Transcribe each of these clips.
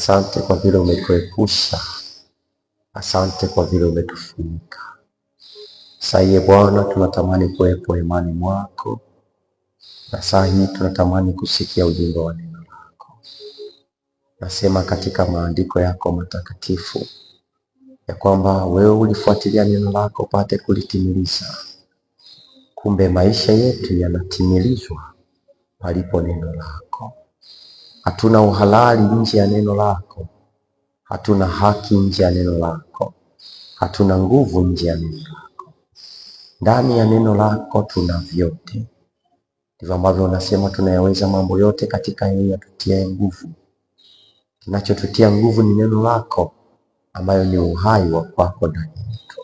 Asante kwa vile umetuepusha. Asante kwa vile umetufunika. Sasa Bwana, tunatamani kuwepo imani mwako, na saa hii tunatamani kusikia ujumbe wa neno lako. Nasema katika maandiko yako matakatifu ya kwamba wewe ulifuatilia neno lako pate kulitimiliza. Kumbe maisha yetu yanatimilizwa palipo neno lako. Hatuna uhalali nje ya neno lako. Hatuna haki nje ya neno lako. Hatuna nguvu nje ya neno lako. Ndani ya neno lako tuna vyote. Ndivyo ambavyo unasema tunayaweza mambo yote katika yeye atutie nguvu. Kinachotutia nguvu ni neno lako ambayo ni uhai wa kwako ndani yetu.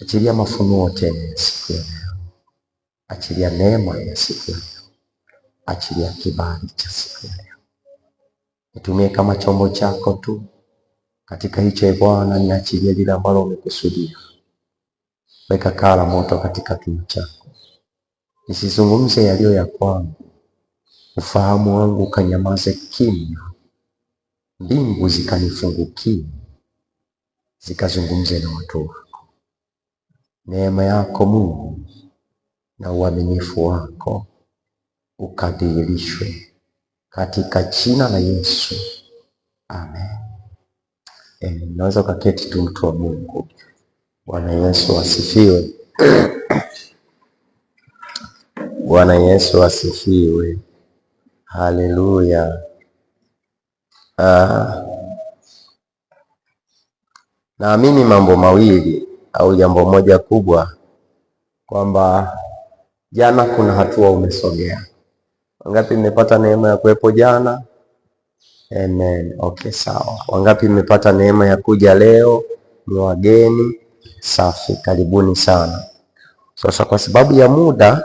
Achilia mafunuo tena ya siku ya leo. Achilia neema ya siku ya leo. Achilia kibali cha siku ya leo. Nitumie kama chombo chako tu. Katika hicho Bwana, niachilie lile ambalo umekusudia. Weka kaa la moto katika kinywa chako. Nisizungumze yaliyo ya kwangu. Ufahamu wangu ukanyamaze kimya. Mbingu zikanifungukie. Zikazungumze na watu wako. Neema yako Mungu na uaminifu wako ukadhihirishwe katika jina la Yesu. Amen. Naweza ukaketi tu mtu wa Mungu. Bwana Yesu asifiwe. Bwana Yesu asifiwe. Haleluya. Naamini mambo mawili au jambo moja kubwa, kwamba jana kuna hatua umesogea. Wangapi mmepata neema ya kuwepo jana? Amen. Okay, sawa. Wangapi mmepata neema ya kuja leo? Ni wageni. Safi, karibuni sana. Sasa kwa sababu ya muda,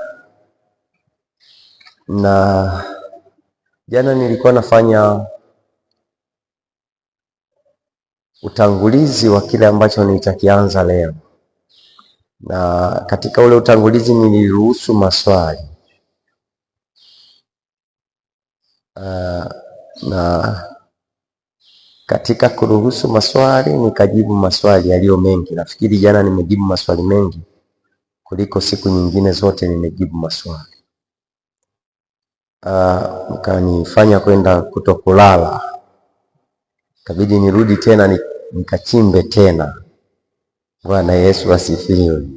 na jana nilikuwa nafanya utangulizi wa kile ambacho nitakianza leo, na katika ule utangulizi niliruhusu maswali na katika kuruhusu maswali nikajibu maswali yaliyo mengi. Nafikiri jana nimejibu maswali mengi kuliko siku nyingine zote nimejibu maswali. Nikanifanya kwenda kutokulala. Kabidi nirudi tena nikachimbe tena. Bwana Yesu asifiwe.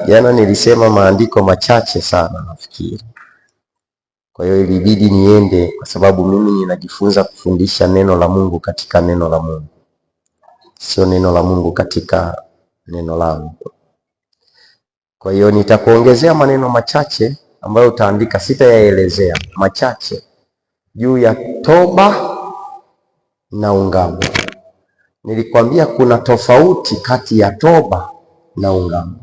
Jana nilisema maandiko machache sana nafikiri. Kwa hiyo ilibidi niende, kwa sababu mimi ninajifunza kufundisha neno la Mungu katika neno la Mungu. Sio neno la Mungu katika neno langu. Kwa hiyo nitakuongezea maneno machache ambayo utaandika, sitayaelezea, machache juu ya toba na ungamo. Nilikwambia kuna tofauti kati ya toba na ungamo.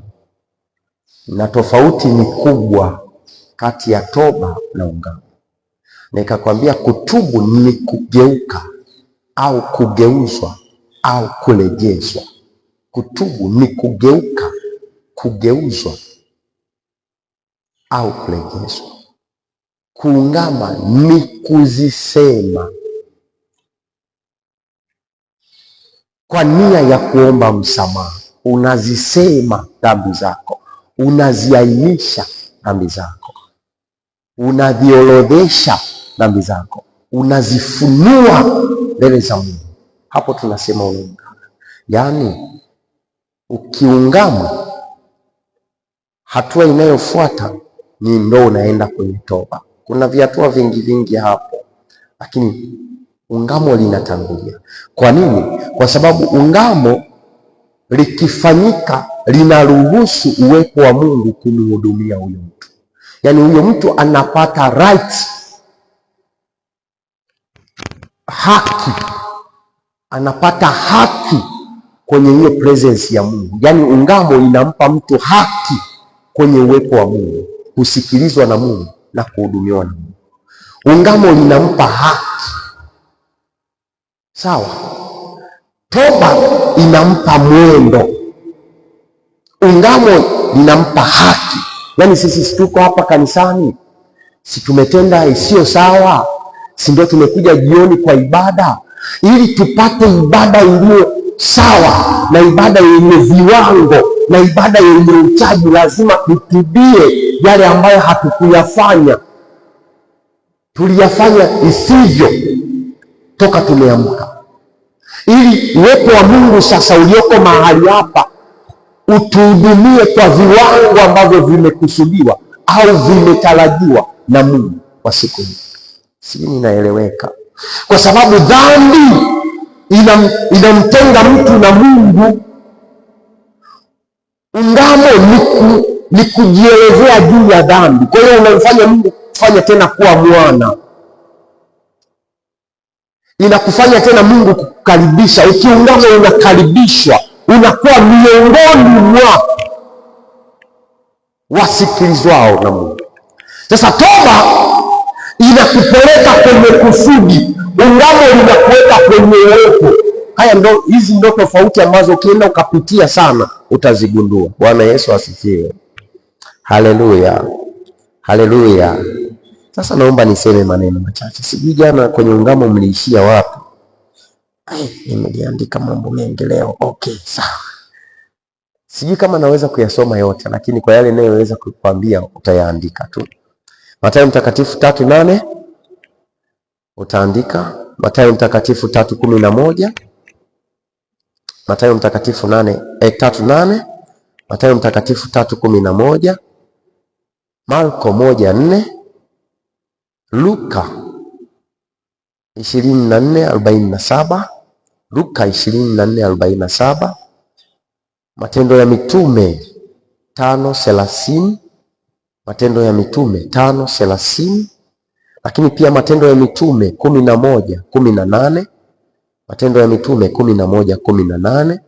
Na tofauti ni kubwa kati ya toba na ungamo. Nikakwambia kutubu ni kugeuka au kugeuzwa au kurejezwa. Kutubu ni kugeuka, kugeuzwa au kurejezwa. Kuungama ni kuzisema kwa nia ya kuomba msamaha. Unazisema dhambi zako, unaziainisha dhambi zako, unaziorodhesha dhambi zako, unazifunua mbele za Mungu. Hapo tunasema unaungama. Yaani ukiungama, hatua inayofuata ni ndo unaenda kwenye toba. Kuna vihatua vingi hapo, lakini ungamo linatangulia. Kwa nini? Kwa sababu ungamo likifanyika linaruhusu uwepo wa Mungu kumhudumia huyo mtu. Yaani huyo mtu anapata right, haki, anapata haki kwenye hiyo presence ya Mungu. Yaani ungamo inampa mtu haki kwenye uwepo wa Mungu, kusikilizwa na Mungu na kuhudumiwa na Mungu. Ungamo linampa haki. Sawa? Toba inampa mwendo. Ungamo linampa haki. Yaani sisi tuko hapa kanisani, si tumetenda isiyo sawa, Si ndio tumekuja jioni kwa ibada? Ili tupate ibada iliyo sawa na ibada yenye viwango na ibada yenye uchaji, lazima tutubie yale ambayo hatukuyafanya. Tuliyafanya isivyo toka tumeamka, ili uwepo wa Mungu sasa ulioko mahali hapa utuhudumie kwa viwango ambavyo vimekusudiwa au vimetarajiwa na Mungu kwa siku hii. Sijui ninaeleweka? Kwa sababu dhambi inamtenga mtu na Mungu. Ungamo ni kujielezea juu ya dhambi. Kwa hiyo unamfanya Mungu kufanya tena kuwa mwana, inakufanya tena Mungu kukaribisha. Ukiungama unakaribishwa, unakuwa miongoni mwa wasikilizwao na Mungu. Sasa toba inakupeleka kwenye kusudi, ungamo linakuweka kwenye uwepo. Hizi ndo tofauti ambazo ukienda ukapitia sana utazigundua. Bwana Yesu asifiwe. Haleluya, haleluya. Sasa naomba niseme maneno machache. Sijui jana kwenye ungamo mliishia wapi? Nimeliandika mambo mengi leo. Okay, sawa. Sijui kama naweza kuyasoma yote, lakini kwa yale ninayoweza kukwambia utayaandika tu. Mathayo Mtakatifu 3:8 utaandika. Mathayo Mtakatifu 3:11. Mathayo Mtakatifu 3:8. Mathayo Mtakatifu 3:11. Marko 1:4. Luka 24:47. Luka 24:47. Matendo ya Mitume 5:30. Matendo ya Mitume 5:30. Lakini pia Matendo ya Mitume 11:18. Matendo ya Mitume 11:18.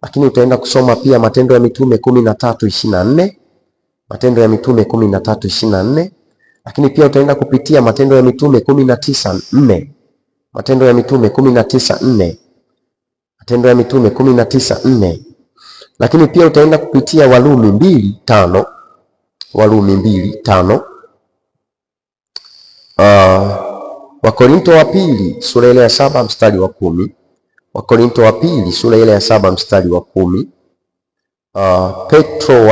Lakini utaenda kusoma pia Matendo ya Mitume 13:24. Matendo ya Mitume 13:24. Lakini pia utaenda kupitia Matendo ya Mitume 19:4. Matendo ya Mitume 19:4. Matendo ya Mitume 19:4. Lakini pia utaenda kupitia Warumi 2:5. Warumi 2:5. Wakorinto wa pili sura ile ya 7 mstari wa 10. Wakorinto wa pili sura ile ya 7 mstari wa 10. Petro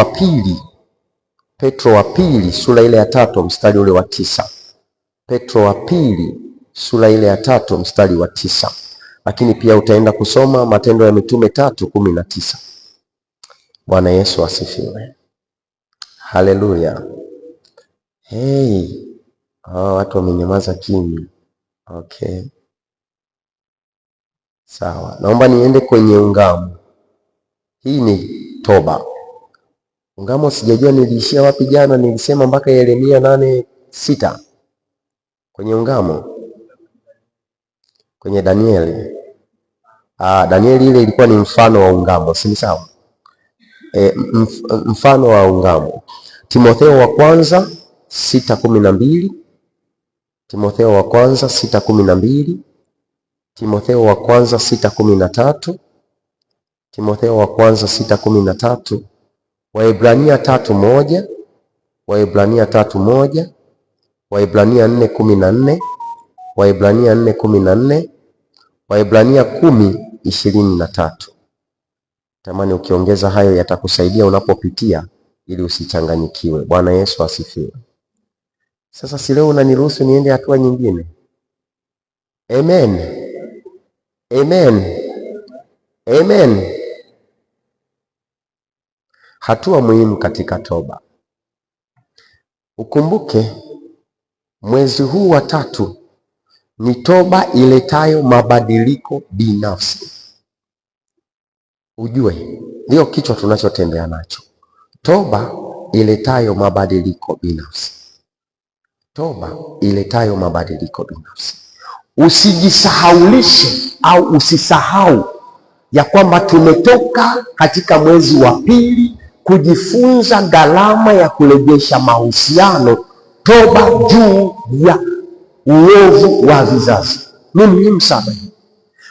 wa pili sura ile ya 3 mstari ule wa 9. Petro wa pili sura ile ya 3 mstari wa 9. Lakini pia utaenda kusoma Matendo ya Mitume 3:19. Bwana Yesu asifiwe. Haleluya. Hey, watu wamenyamaza kimya. Okay, sawa. Naomba niende kwenye ungamo. Hii ni toba. Ungamo sijajua niliishia wapi jana. Nilisema mpaka Yeremia 8:6 kwenye ungamo, kwenye Danieli. Danieli ile ilikuwa ni mfano wa ungamo, si sawa? Mfano wa ungamo. Timotheo wa kwanza 6:12. Timotheo wa kwanza 6:12. Timotheo wa kwanza 6:13. Timotheo wa kwanza 6:13. Waebrania 3:1. Waebrania 3:1. Waebrania 4:14. Waebrania 4:14. Waebrania 10:23. Tamani ukiongeza hayo yatakusaidia unapopitia ili usichanganyikiwe. Bwana Yesu asifiwe. Sasa si leo unaniruhusu niende hatua nyingine? Amen. Amen. Amen. Hatua muhimu katika toba. Ukumbuke mwezi huu wa 3 ni toba iletayo mabadiliko binafsi. Ujue ndio kichwa tunachotembea nacho. Toba iletayo mabadiliko binafsi. Toba iletayo mabadiliko binafsi. Usijisahaulishe au usisahau ya kwamba tumetoka katika mwezi wa 2 kujifunza gharama ya kurejesha mahusiano, toba juu ya uovu wa vizazi. Ni muhimu sana,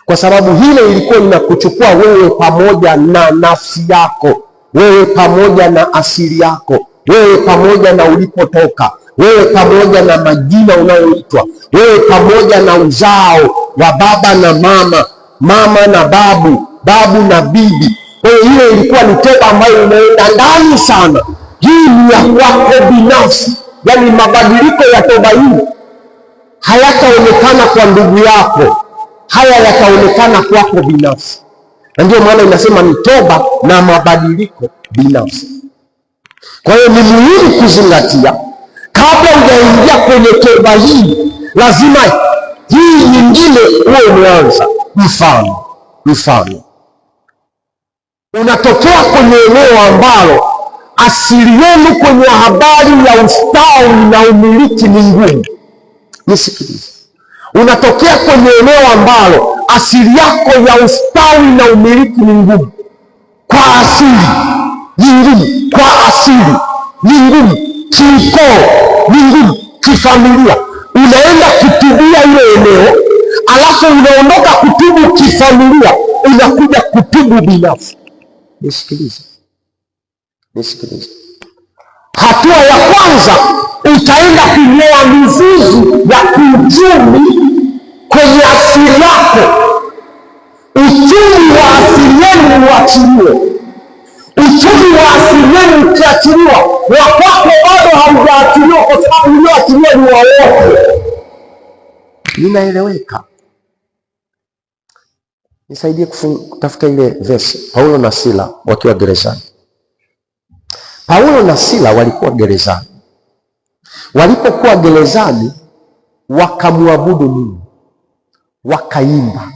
kwa sababu hile ilikuwa inakuchukua wewe pamoja na nafsi yako, wewe pamoja na asili yako, wewe pamoja na ulipotoka, wewe pamoja na majina unayoitwa, wewe pamoja na uzao wa baba na mama, mama na babu, babu na bibi. Kwa hiyo hiyo ilikuwa ni toba ambayo inaenda ndani sana. Hii ni ya kwako binafsi, yaani mabadiliko ya toba hii hayataonekana kwa ndugu yako, haya yataonekana kwako binafsi, na ndio maana inasema ni toba na mabadiliko binafsi. Kwa hiyo ni muhimu kuzingatia kabla hujaingia kwenye toba hii, lazima hii nyingine uwe umeanza. Mfano, unatokea kwenye eneo ambalo asili yenu kwenye habari ya ustawi na umiliki ni ngumu. Nisikilize, unatokea kwenye eneo ambalo asili yako ya ustawi na umiliki ni ngumu, kwa asili ni ngumu, kwa asili ni ngumu, kiukoo ni ngumu, kifamilia. Unaenda kutubia ile eneo, alafu unaondoka kutubu kifamilia, unakuja kutubu binafsi. Nisikilize. Hatua ya kwanza, utaenda kunyoa mizizi ya kiuchumi kwenye asili yako. Uchumi wa asili yenu uachiliwe. Uchumi wa asili yenu ukiachiliwa, wa kwako bado haujaachiliwa, kwa sababu ulioachiliwa ni wa wote. Ninaeleweka? Nisaidie kutafuta ile verse. Paulo na Sila wakiwa gerezani. Paulo na Sila walikuwa gerezani. Walipokuwa gerezani, wakamwabudu Mungu, wakaimba,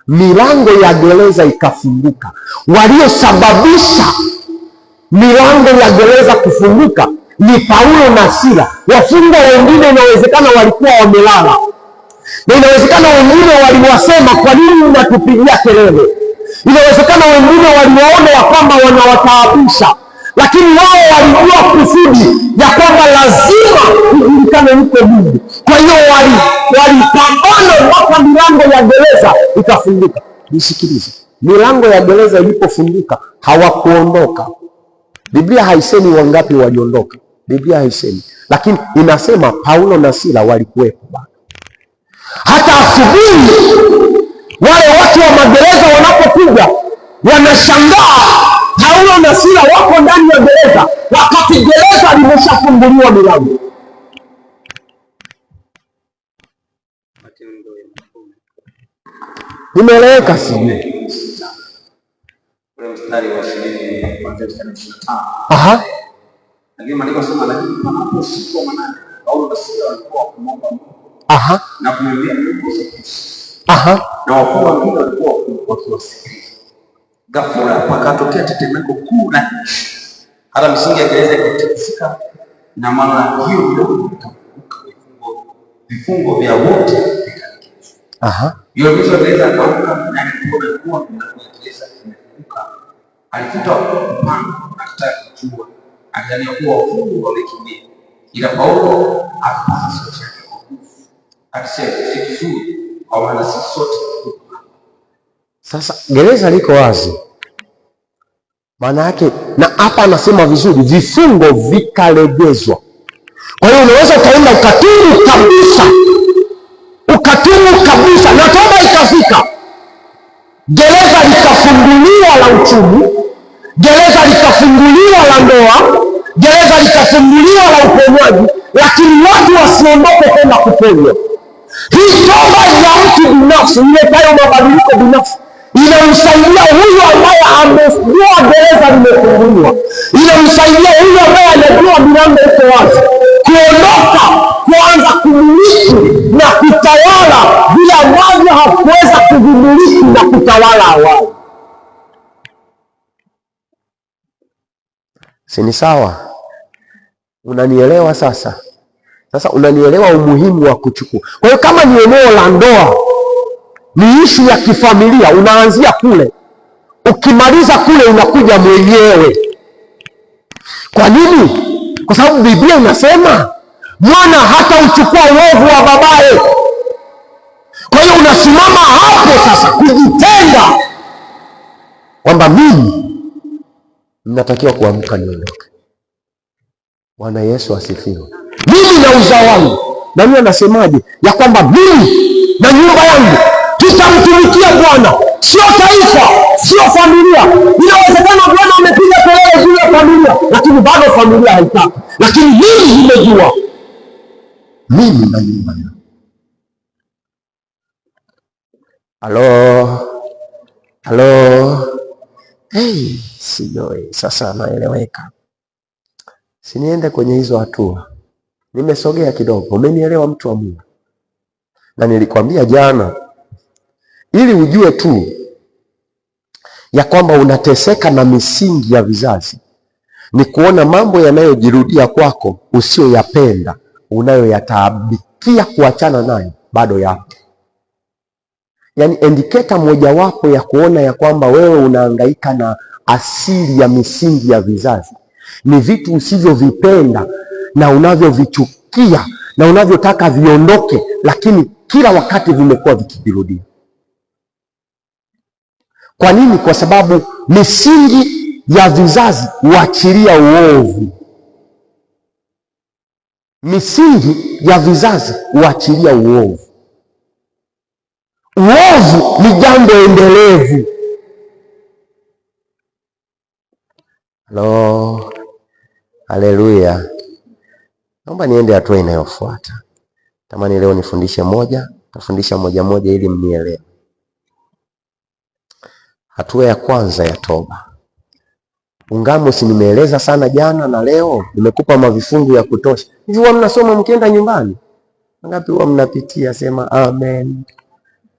milango ya gereza ikafunguka. Waliosababisha milango ya gereza kufunguka ni Paulo na Sila. Wafungwa wengine inawezekana walikuwa wamelala, na inawezekana wengine waliwasema, kwa nini mnatupigia kelele? Inawezekana wengine waliwaona ya kwamba wanawataabisha, lakini wao walijua kusudi ya kwamba lazima kujulikane yuko Mungu. Kwa hiyo walipambana mpaka milango ya gereza ikafunguka. Nisikilize, milango ya gereza ilipofunguka hawakuondoka. Biblia haisemi wangapi waliondoka, Biblia haisemi, lakini inasema Paulo na Sila walikuwepo bado. Hata asubuhi wale watu wa magereza wanapokuja wanashangaa Paulo na Sila wako ndani ya gereza, wakati gereza limeshafunguliwa milango. Nimeeleweka? Sijui mstari wa 20 kuanzia mstari wa 25. Lakini maandiko yanasema, lakini panapo usiku wa manane Paulo na Sila walikuwa wakimwomba Mungu na kumwambia Mungu na wakuu wengine walikuwa wakiwasikiliza. Ghafla pakatokea tetemeko kuu la nchi, hata misingi ya gereza ikatikisika, na mara hiyo ndio ikafunguka, vifungo vya wote vikalegezwa. Yule gereza akaamka, na alipokuwa mlango wa gereza umefunguka, alifuta upanga akitaka kujua, akidhania kuwa wafungwa wamekimbia. Ila Paulo akapaza sauti yake kwa nguvu akisema, si vizuri, kwa maana sisi sote. Sasa gereza liko wazi, maana yake, na hapa anasema vizuri, vifungo vikalegezwa. Kwa hiyo unaweza ukaenda ukatubu kabisa, na toba ikafika, gereza likafunguliwa la uchumi, gereza likafunguliwa la ndoa, gereza likafunguliwa la uponyaji, lakini watu wasiondoke kwenda kuponywa. Hii toba ya mtu binafsi iletayo mabadiliko binafsi inamsaidia huyu ambaye amejua gereza limefunguliwa, inamsaidia huyu ambaye anajua milango iko wazi, kuondoka, kuanza kumiliki na kutawala vile ambavyo hakuweza kuvimiliki na kutawala awali. Si ni sawa? Unanielewa sasa? Sasa unanielewa umuhimu wa kuchukua. Kwa hiyo kama ni eneo la ndoa, ni ishu ya kifamilia, unaanzia kule, ukimaliza kule unakuja mwenyewe. Kwa nini? Kwa sababu Biblia inasema mwana hata uchukua uovu wa babaye. Kwa hiyo unasimama hapo sasa kujitenga kwamba mimi ninatakiwa kuamka niondoke. Bwana Yesu asifiwe. mimi na uzao wangu. Na mimi anasemaje? Ya kwamba mimi na nyumba yangu tutamtumikia Bwana. Sio taifa, sio familia. Inawezekana Bwana amepiga kelele juu ya familia, lakini bado familia haitaki. Lakini mimi nimejua, mimi na nyumba yangu. Halo. Sijui sasa naeleweka. Siniende kwenye hizo hatua. Nimesogea kidogo. Umenielewa mtu wa Mungu? Na nilikwambia jana, ili ujue tu ya kwamba unateseka na misingi ya vizazi, ni kuona mambo yanayojirudia kwako usiyoyapenda, unayoyataabikia kuachana nayo, bado yapo. Yaani indicator mojawapo ya kuona ya kwamba wewe unahangaika na asili ya misingi ya vizazi ni vitu usivyovipenda na unavyovichukia na unavyotaka viondoke, lakini kila wakati vimekuwa vikijirudia. Kwa nini? Kwa sababu misingi ya vizazi huachilia uovu. Misingi ya vizazi huachilia uovu. Uovu ni jambo endelevu. Haleluya. Naomba niende hatua inayofuata. Tamani leo nafundisha moja ili mnielewe. Hatua ya kwanza ya toba. Ungamo si nimeeleza sana jana na leo nimekupa mavifungu ya kutosha. Hivi huwa mnasoma mkienda nyumbani? Ngapi huwa mnapitia? Sema amen.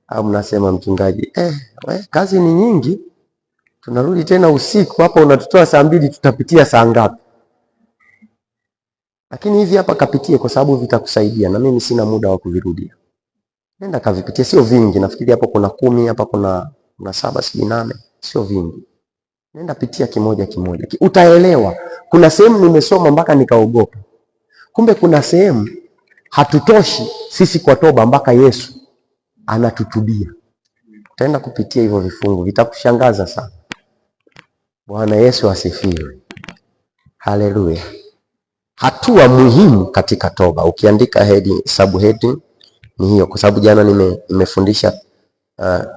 Au mnasema mchungaji, kazi ni nyingi. Tunarudi tena usiku hapa, unatutoa saa 2, tutapitia saa ngapi? Lakini hivi hapa kapitie, kwa sababu vitakusaidia, na mimi sina muda wa kuvirudia. Nenda kavipitie, sio vingi. Nafikiri hapo kuna 10, hapa kuna 7, 8, sio vingi. Nenda pitia kimoja. Utaelewa. Kuna sehemu nimesoma mpaka nikaogopa. Kumbe kuna sehemu hatutoshi sisi kwa toba mpaka Yesu anatutubia. Utaenda kupitia hivyo vifungu, vitakushangaza sana. Bwana Yesu asifiwe. Haleluya. Hatua muhimu katika toba. Ukiandika subheading ni hiyo, kwa sababu jana nimefundisha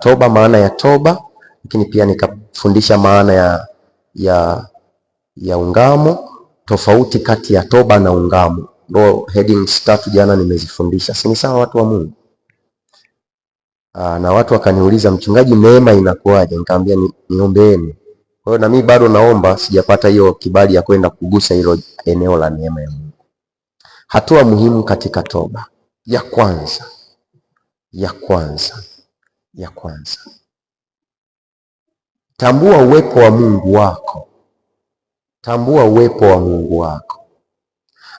toba, maana ya toba, lakini pia nikafundisha maana ya ungamo, tofauti kati ya toba na ungamo. Ndio headings 3 jana nimezifundisha. Si ni sawa, watu wa Mungu? Na watu wakaniuliza, mchungaji, neema inakuaje? Nikamwambia niombeeni. Kwa hiyo na mimi bado naomba, sijapata hiyo kibali ya kwenda kugusa hilo eneo la neema ya Mungu. Hatua muhimu katika toba. Ya kwanza. Tambua uwepo wa Mungu wako.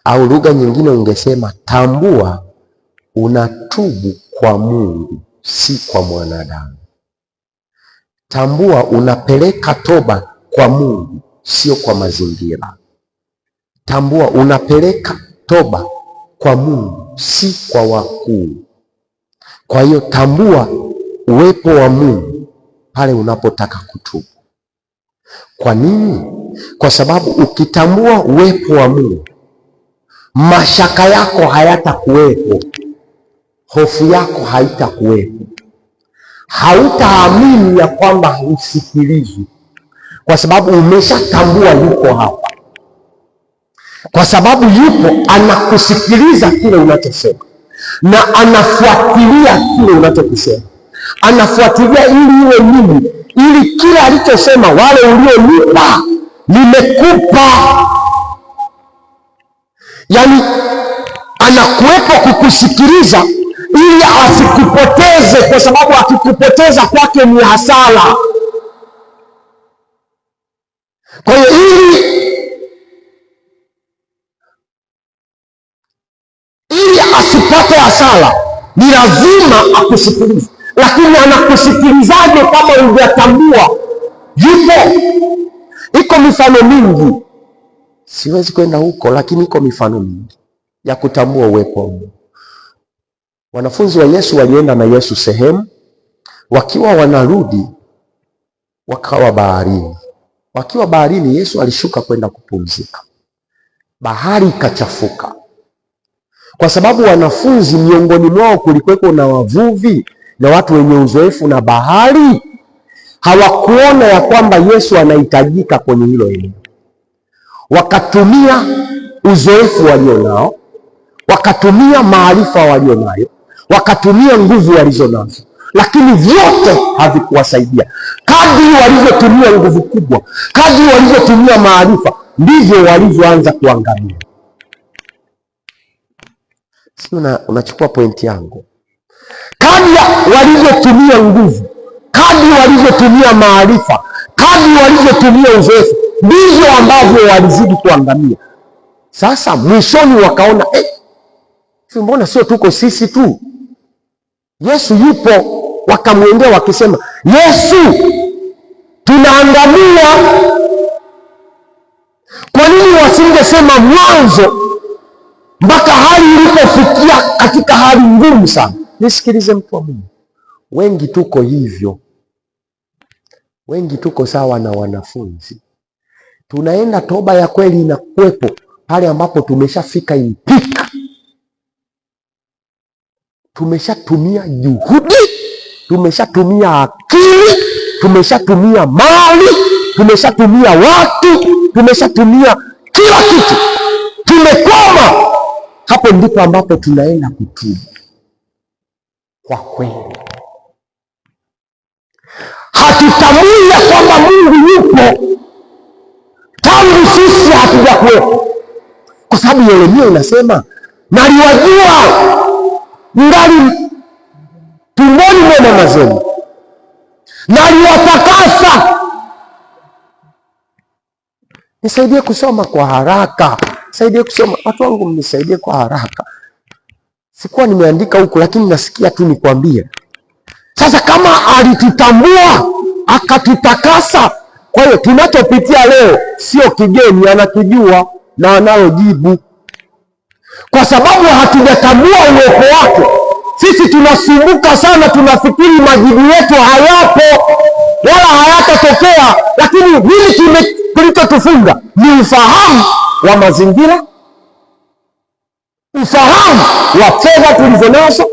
Au lugha nyingine ungesema tambua unatubu kwa Mungu, si kwa mwanadamu. Tambua unapeleka toba kwa Mungu, sio kwa mazingira. Tambua unapeleka toba kwa Mungu, si kwa wakuu. Kwa hiyo tambua uwepo wa Mungu pale unapotaka kutubu. Kwa nini? Kwa sababu ukitambua uwepo wa Mungu, mashaka yako hayatakuwepo, hofu yako haitakuwepo. Hautaamini ya kwamba husikilizwi, kwa sababu umeshatambua yuko hapa. Kwa sababu yupo, anakusikiliza kile unachosema na anafuatilia kile unachokisema. Anafuatilia ili iwe nini? Ili kile alichosema, wale ulionipa nimekupa. Yaani anakuwepo kukusikiliza ili asikupoteze, kwa sababu akikupoteza kwake ni hasara. Kwa hiyo ili asipate hasara, ni lazima akusikilize. Lakini anakusikilizaje kama hujatambua yupo? Iko mifano mingi, siwezi kwenda huko, lakini iko mifano mingi ya kutambua uwepo wa Mungu. Wanafunzi wa Yesu walienda na Yesu sehemu, wakiwa wanarudi wakawa baharini. Wakiwa baharini, Yesu alishuka kwenda kupumzika. Bahari ikachafuka. kwa sababu wanafunzi miongoni mwao kulikuweko na wavuvi na watu wenye uzoefu na bahari. Hawakuona ya kwamba Yesu anahitajika kwenye hilo eneo. Wakatumia uzoefu walionao, wakatumia maarifa walionayo, wakatumia nguvu walizonazo, lakini vyote havikuwasaidia. Kadri walivyotumia nguvu kubwa, kadri walivyotumia maarifa, ndivyo walivyoanza kuangamia. Si unachukua pointi yangu? Kadri walivyotumia nguvu, kadri walivyotumia maarifa, kadri walivyotumia uzoefu, ndivyo ambavyo walizidi kuangamia. Sasa mwishoni wakaona mbona sio tuko sisi tu, Yesu yupo. Wakamwendea wakisema, Yesu, tunaangamia. Kwa nini wasingesema mwanzo mpaka hali ilipofikia katika hali ngumu sana? Nisikilize mtu wa Mungu, wengi tuko hivyo. Wengi tuko sawa na wanafunzi. Tunaenda toba ya kweli inakuwepo pale ambapo tumeshafika impika, tumeshatumia juhudi, tumeshatumia akili, tumeshatumia mali, tumeshatumia watu, tumeshatumia kila kitu, tumekoma. Hapo ndipo ambapo tunaenda kutubu kwa kweli. Hatutambui ya kwamba Mungu yupo tangu sisi hatujakuwepo, kwa sababu Yeremia inasema, naliwajua ngali tumboni mwa mama zenu, naliwatakasa. Nisaidie kusoma kwa haraka, nisaidie kusoma. Watu wangu mnisaidie kwa haraka. Sikuwa nimeandika huko, lakini nasikia tu nikwambie. Sasa kama alitutambua akatutakasa, kwa hiyo tunachopitia leo sio kigeni, anakijua na analojibu. Kwa sababu hatujatambua uwepo wake, sisi tunasumbuka sana, tunafikiri majibu yetu hayapo wala hayatatokea. Lakini nini kilichotufunga? Ni ufahamu wa mazingira, ufahamu wa fedha tulizonazo,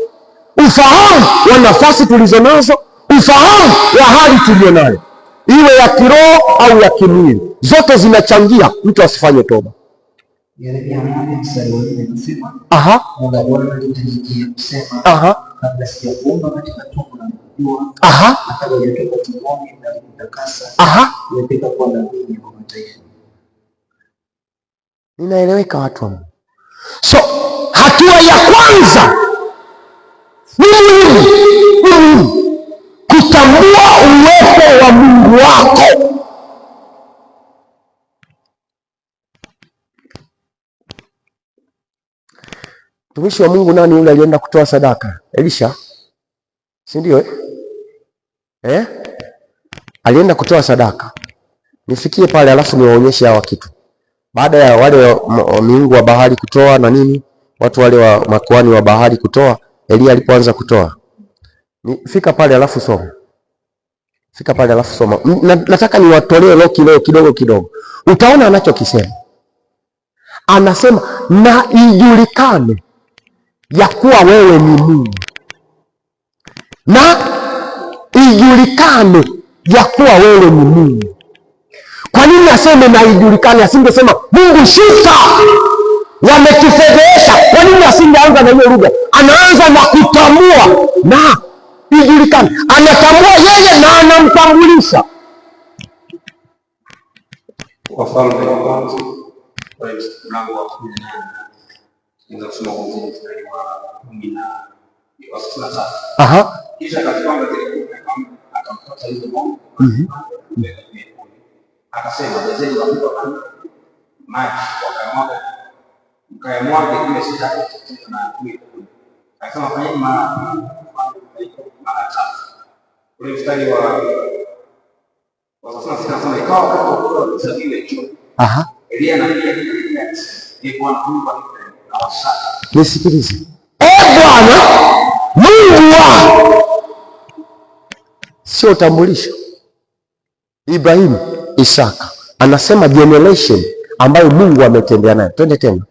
ufahamu wa nafasi tulizonazo, ufahamu wa hali tulionayo, iwe ya kiroho au ya kimwili. Zote zinachangia mtu asifanye toba. Yeremia 1:4 anasema, Mungu Bwana alitanijia kusema, kabla sijakuumba katika tumbo la kujua, kabla hujatoka tumboni na kutakasa, nimepika kuwa nabii kwa mataifa. Ninaeleweka watu wangu? So hatua ya kwanza ni muhimu kutambua uwepo wa Mungu wako. Mtumishi wa Mungu nani yule alienda kutoa sadaka? Elisha, si ndio? Alienda kutoa sadaka. Nifikie pale alafu niwaonyeshe hawa kitu. Baada ya wale miungu wa bahari kutoa na nini, watu wale wa makuhani wa bahari kutoa, Elia alipoanza kutoa, fika pale alafu soma. Fika pale alafu soma. Nataka niwatolee leo kidogo. Utaona anachokisema. Anasema, na ijulikane ya kuwa wewe ni Mungu. Na ijulikane ya kuwa wewe ni Mungu. Kwa nini aseme na ijulikane? Asingesema Mungu shuka, wametufedhesha. Kwa nini asingeanza na hiyo lugha? Anaanza na kutambua na ijulikane. Anatambua yeye na anamtambulisha. Wafalme wa kwanza mlango wa 18 ndio kusoma kuanzia mstari wa 13. Kisha akachukua ngazeti akamfuata yule Mungu. Akasema, wazee wakupa maji wakayamwaga kule sadaka na kuipa. Akasema, fanyeni mara 3. Ule mstari wa sasa nasema, ikawa wakati wa kusafiri hicho. Elia anapiga ni Bwana Mungu na wasaka. Nisikilize. Bwana Mungu wa sio utambulisho. Ibrahimu, Isaka, anasema generation ambayo Mungu ametembea nayo. Twende tena.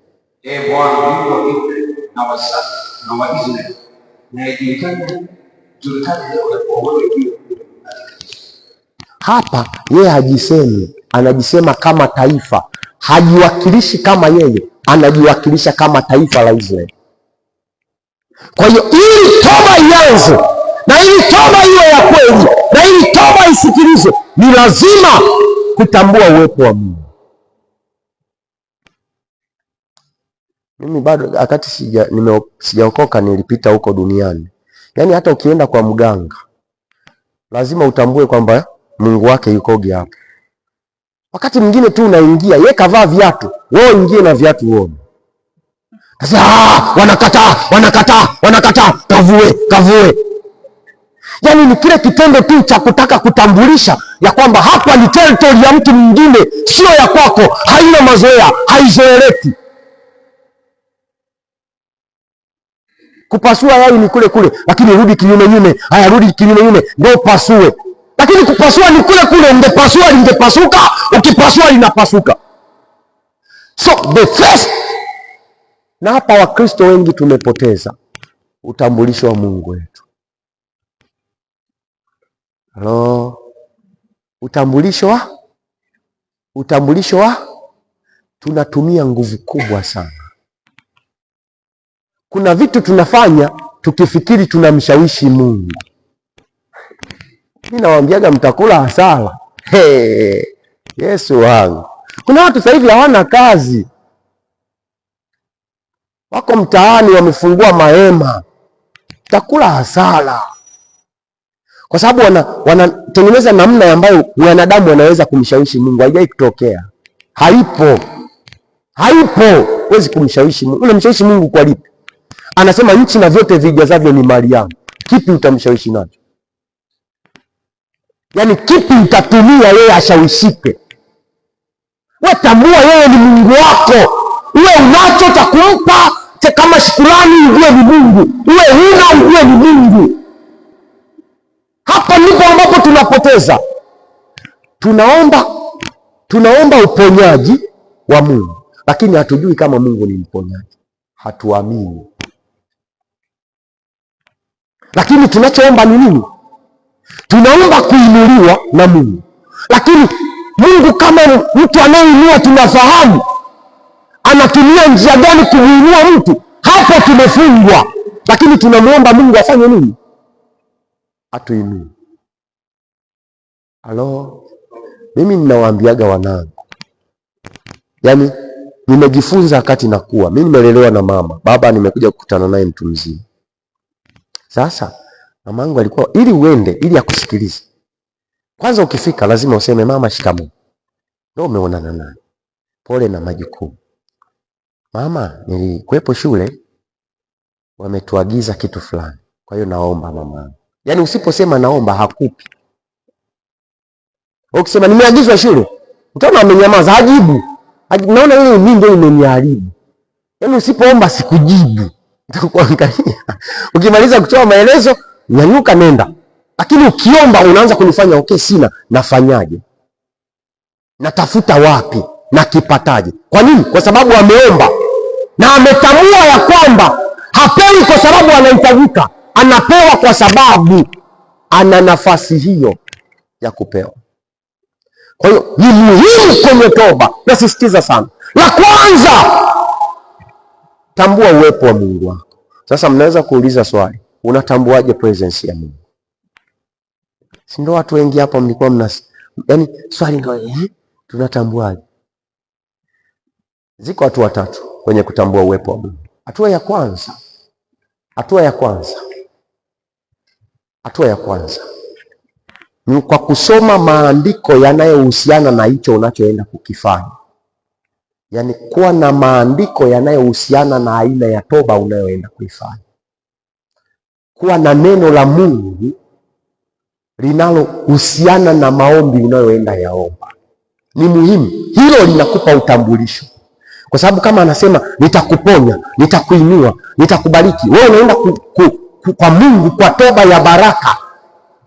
Bwana Mungu wa na Waisraeli na ijulikane leo kwa wewe ndio. Hapa yeye hajisemi, anajisema kama taifa. Hajiwakilishi kama yeye, anajiwakilisha kama taifa la Israeli. Kwa hiyo ili toba ianze na ili toba iwe ya kweli na ili toba isikilizwe, ni lazima kutambua uwepo wa Mungu. Mimi bado wakati sijaokoka nilipita huko duniani. Yaani hata ukienda kwa mganga lazima utambue kwamba Mungu wake yukoje hapo. Wakati mwingine tu unaingia, yeye kavaa viatu, wewe ingie na viatu uone. Sasa wanakataa, kavue. Yaani ni kile kitendo tu cha kutaka kutambulisha ya kwamba hapa ni territory ya mtu mwingine, sio ya kwako, haina mazoea, haizoeleki. Kupasua yai ni kule, lakini rudi kinyume. Haya, rudi kinyume, ndio pasue. Lakini kupasua ni kule, ungepasua lingepasuka, ukipasua linapasuka. So the first, na hapa Wakristo wengi tumepoteza utambulisho wa Mungu wetu. Hello. Utambulisho wa tunatumia nguvu kubwa sana. Kuna vitu tunafanya tukifikiri tunamshawishi Mungu. Mimi nawaambiaga mtakula hasara. Yesu wangu. Kuna watu sasa hivi hawana kazi. Wako mtaani wamefungua mahema. Mtakula hasara. Kwa sababu wanatengeneza namna ambayo wanadamu wanaweza kumshawishi Mungu. Haijai kutokea. Haipo. Huwezi kumshawishi Mungu. Unamshawishi Mungu kwa lipi? Anasema nchi na vyote vijazavyo ni mali yangu. Kipi utamshawishi nacho? Yaani kipi utatumia yeye ashawishike? Wewe tambua yeye ni Mungu wako. Uwe unacho cha kumpa, kama shukrani ujue ni Mungu. Uwe huna ujue ni Mungu. Hapa ndipo ambapo tunapoteza. Tunaomba uponyaji wa Mungu, lakini hatujui kama Mungu ni mponyaji. Hatuamini. Lakini tunachoomba ni nini? Tunaomba kuinuliwa na Mungu. Lakini Mungu kama mtu anayeinua tunafahamu anatumia njia gani kumuinua mtu. Hapo tumefungwa. Lakini tunamuomba Mungu afanye nini? Atuinue. Halo. Mimi ninawaambiaga wanangu. Yaani nimejifunza wakati nakuwa. Mimi nimelelewa na mama. Baba nimekuja kukutana naye mtu mzima. Sasa mamangu alikuwa ili akusikilize. Kwanza ukifika lazima useme mama shikamoo. Ndio umeonana naye. Pole na majukumu. Mama, nilikuwepo shule wametuagiza kitu fulani. Kwa hiyo naomba mama. Yaani usiposema naomba hakupi. Ukisema nimeagizwa shule, utaona amenyamaza, hajibu. Naona ile mimi ndio imeniharibu. Yaani usipoomba sikujibu. Nitakuangalia. Ukimaliza kutoa maelezo, nyanyuka nenda. Lakini ukiomba unaanza kunifanya sina, nafanyaje? Natafuta wapi? Na kipataje? Kwa nini? Kwa sababu ameomba. Na ametambua ya kwamba hapewi kwa sababu anahitajika. Anapewa kwa sababu ana nafasi hiyo ya kupewa. Kwa hiyo ni muhimu kwenye toba. Nasisitiza sana. La kwanza, tambua uwepo wa Mungu wako. Sasa mnaweza kuuliza swali, unatambuaje presence ya Mungu? Si ndio watu wengi hapa mlikuwa yaani swali ndio tunatambuaje? Ziko hatua tatu kwenye kutambua uwepo wa Mungu. Hatua ya kwanza ni kwa kusoma maandiko yanayohusiana na hicho unachoenda kukifanya. Yaani kuwa na maandiko yanayohusiana na aina ya toba unayoenda kuifanya. Kuwa na neno la Mungu linalohusiana na maombi unayoenda yaomba. Ni muhimu. Hilo linakupa utambulisho. Kwa sababu kama anasema nitakuponya, nitakuinua, nitakubariki, wewe unaenda kwa Mungu kwa toba ya baraka,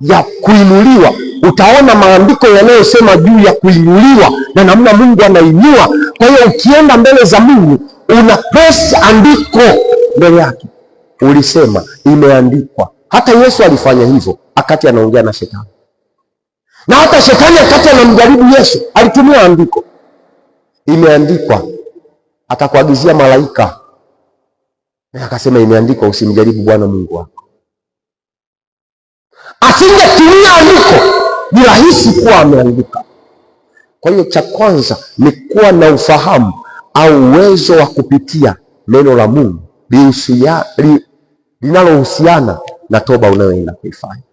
ya kuinuliwa. Utaona maandiko yanayosema juu ya kuinuliwa na namna Mungu anainua. Kwa hiyo ukienda mbele za Mungu una press andiko mbele yake, ulisema imeandikwa. Hata Yesu alifanya hivyo akati anaongea na shetani, na hata shetani akati anamjaribu Yesu alitumia andiko, imeandikwa. Atakuagizia malaika, na akasema imeandikwa, usimjaribu Bwana Mungu wako. Asingetumia andiko, ni rahisi kuwa ameandika. Kwa hiyo cha kwanza ni kuwa na ufahamu au uwezo wa kupitia neno la Mungu linalohusiana na toba unayoenda kuifanya.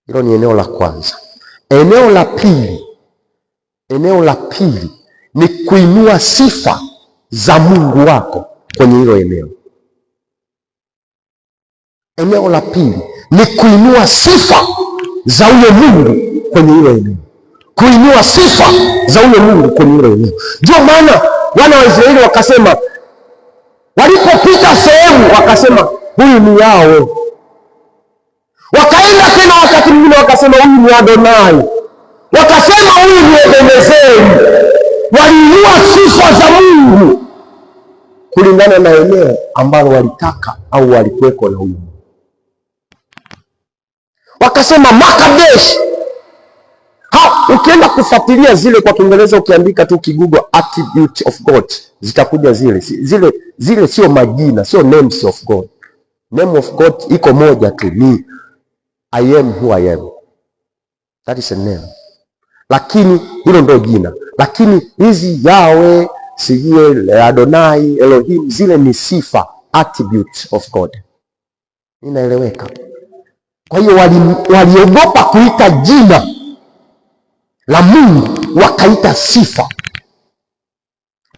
Hilo ni eneo la kwanza. Eneo la pili ni kuinua sifa za Mungu wako kwenye hilo eneo. Eneo la pili ni kuinua sifa za huyo Mungu kwenye hilo eneo. Kuinua sifa za huyo Mungu kwenye hilo eneo. Ndio maana wana wa Israeli wakasema, walipopita sehemu wakasema huyu ni Yahweh. Wakaenda tena wakati mwingine wakasema huyu ni Adonai. Wakasema huyu ni Ebenezeri. Waliinua sifa za Mungu kulingana na eneo ambalo walitaka au walikuweko na huyu. Wakasema Makadesh. Ukienda kufuatilia zile kwa Kiingereza, ukiandika tu Google attribute of God, zitakuja zile sio majina, sio names of God. Name of God iko moja tu, ni I am who I am. That is a name. Lakini hilo ndio jina. Lakini hizi Yahweh, sijui Adonai, Elohim, zile ni sifa, attribute of God. Inaeleweka? Kwa hiyo waliogopa kuita jina la Mungu, wakaita sifa.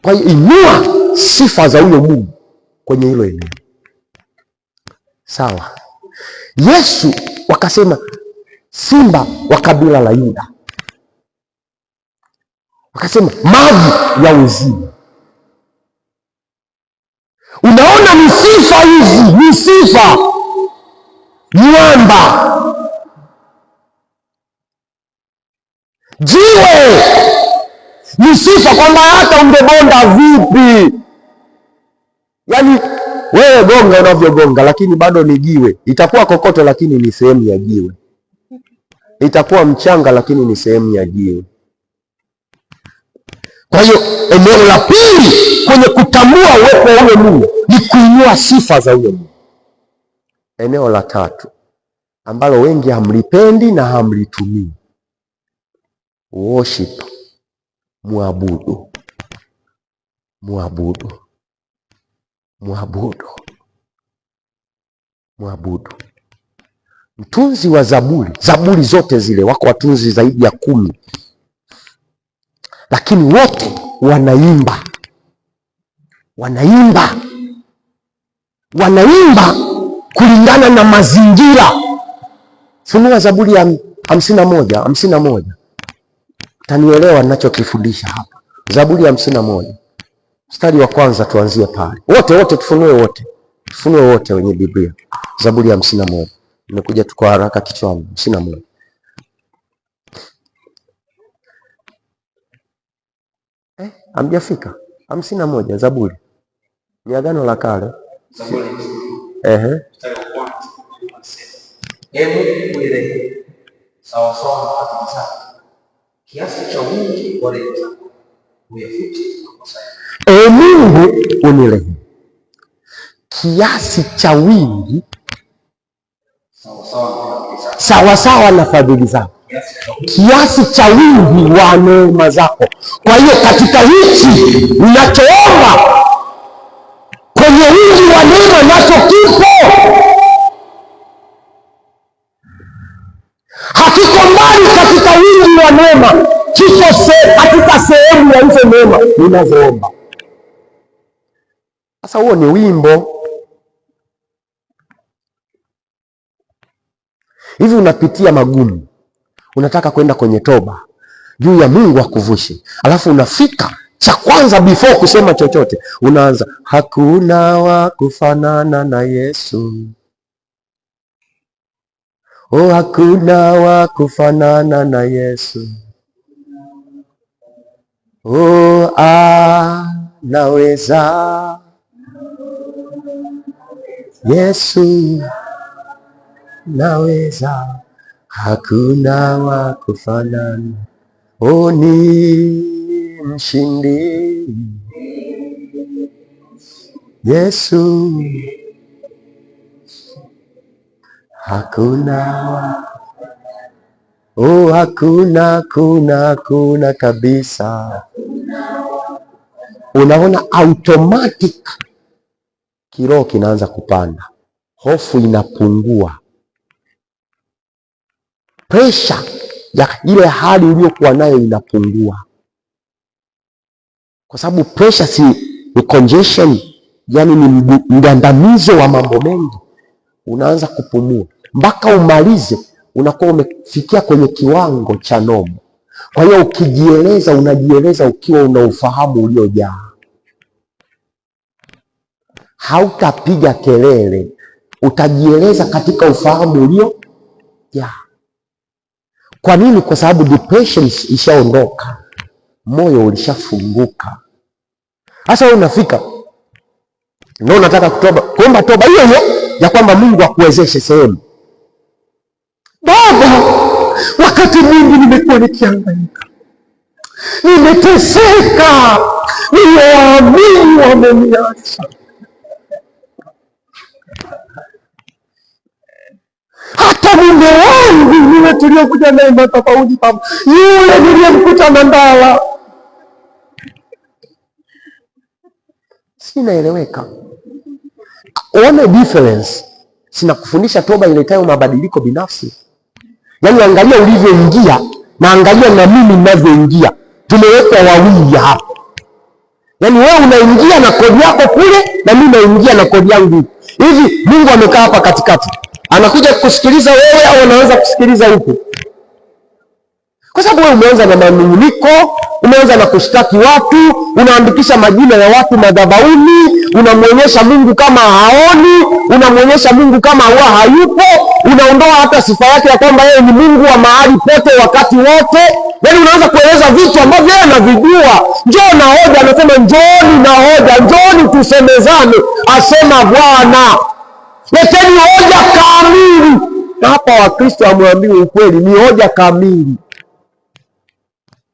Kwa hiyo inua sifa za huyo Mungu kwenye hilo eneo. Sawa. Yesu wakasema simba wa kabila la Yuda. Wakasema maji ya uzima. Unaona, ni sifa hizi, ni sifa. Mwamba, jiwe, ni sifa, kwamba hata ungebonda vipi, yaani wewe gonga unavyogonga, lakini bado ni jiwe. Itakuwa kokoto, lakini ni sehemu ya jiwe. Itakuwa mchanga, lakini ni sehemu ya jiwe. Kwa hiyo eneo la pili kwenye kutambua uwepo wa huyo Mungu ni kuinua sifa za huyo Mungu. Eneo la tatu ambalo wengi hamlipendi na hamlitumii, worship, muabudu. Muabudu, muabudu, muabudu. Mtunzi wa Zaburi zote zile, wako watunzi zaidi ya 10, lakini wote wanaimba kulingana na mazingira. Funua Zaburi ya 51. Tanielewa ninachokifundisha hapa. Zaburi ya 51 mstari wa kwanza, tuanzie pale. Wote tufunue wote wenye Biblia. Zaburi ya 51. Nimekuja tu kwa haraka kichwani. 51. Hamjafika? 51 Zaburi. Ni Agano la Kale. Zaburi. Mstari wa kwanza unasema, Mungu unirehemu sawa sawa na fadhili zako, kiasi cha wingi wa rehema zako uyafute makosa yangu. Mungu unirehemu kiasi cha wingi sawa sawa na fadhili zako, kiasi cha wingi wa neema zako. Kwa hiyo katika hichi ninachoomba, kwenye wingi wa neema nacho kipo. Hakiko mbali katika wingi wa neema, kipo katika sehemu ya hizo neema ninazoomba. Sasa huo ni wimbo. Hivi unapitia magumu, unataka kwenda kwenye toba juu ya Mungu akuvushe, alafu unafika, cha kwanza before kusema chochote unaanza, hakuna wa kufanana na Yesu. Oh, hakuna wa kufanana na Yesu. Oh, naweza. Yesu naweza, hakuna wa kufanana. Ni mshindi Yesu, hakuna hakuna kabisa. Unaona, automatic kiroho kinaanza kupanda, hofu inapungua, pressure ya ile hali uliyokuwa nayo inapungua, kwa sababu pressure ni congestion, yani ni mgandamizo wa mambo mengi. Unaanza kupumua mpaka umalize, unakuwa umefikia kwenye kiwango cha nomo. Kwa hiyo ukijieleza, unajieleza ukiwa una ufahamu uliojaa. Hautapiga kelele, utajieleza katika ufahamu uliojaa. Kwa nini? Kwa sababu depression ishaondoka, moyo ulishafunguka. Sasa wewe unafika na unataka kuomba toba hiyo hiyo ya kwamba Mungu akuwezeshe sehemu. Baba, wakati mwingi nimekuwa nikihangaika, nimeteseka, nimewaamini wameniacha, hata mume wangu yule tuliokuja naye madhabahuni, yule niliyemkuta Mandala. Sinaeleweka. One difference. Sinakufundisha toba iletayo mabadiliko binafsi. Yaani angalia ulivyoingia na angalia na mimi ninavyoingia. Tumewekwa wawili hapa. Yaani wewe unaingia na kodi yako kule na mimi naingia na kodi yangu. Hivi Mungu amekaa hapa katikati. Anakuja kusikiliza wewe au anaanza kusikiliza huku? Kwa sababu wewe umeanza na manunguniko, umeanza na kushtaki watu, unaandikisha majina ya watu madhabahuni, unamwonyesha Mungu kama haoni, unamwonyesha Mungu kama huwa hayupo, unaondoa hata sifa yake ya kwamba yeye ni Mungu wa mahali pote wakati wote. Yaani unaanza kueleza vitu ambavyo yeye anavijua. Njoo na hoja, anasema njooni na hoja, njooni tusemezane, asema Bwana. Leteni hoja kamili. Na hapa Wakristo hamwambiwi ukweli, ni hoja kamili.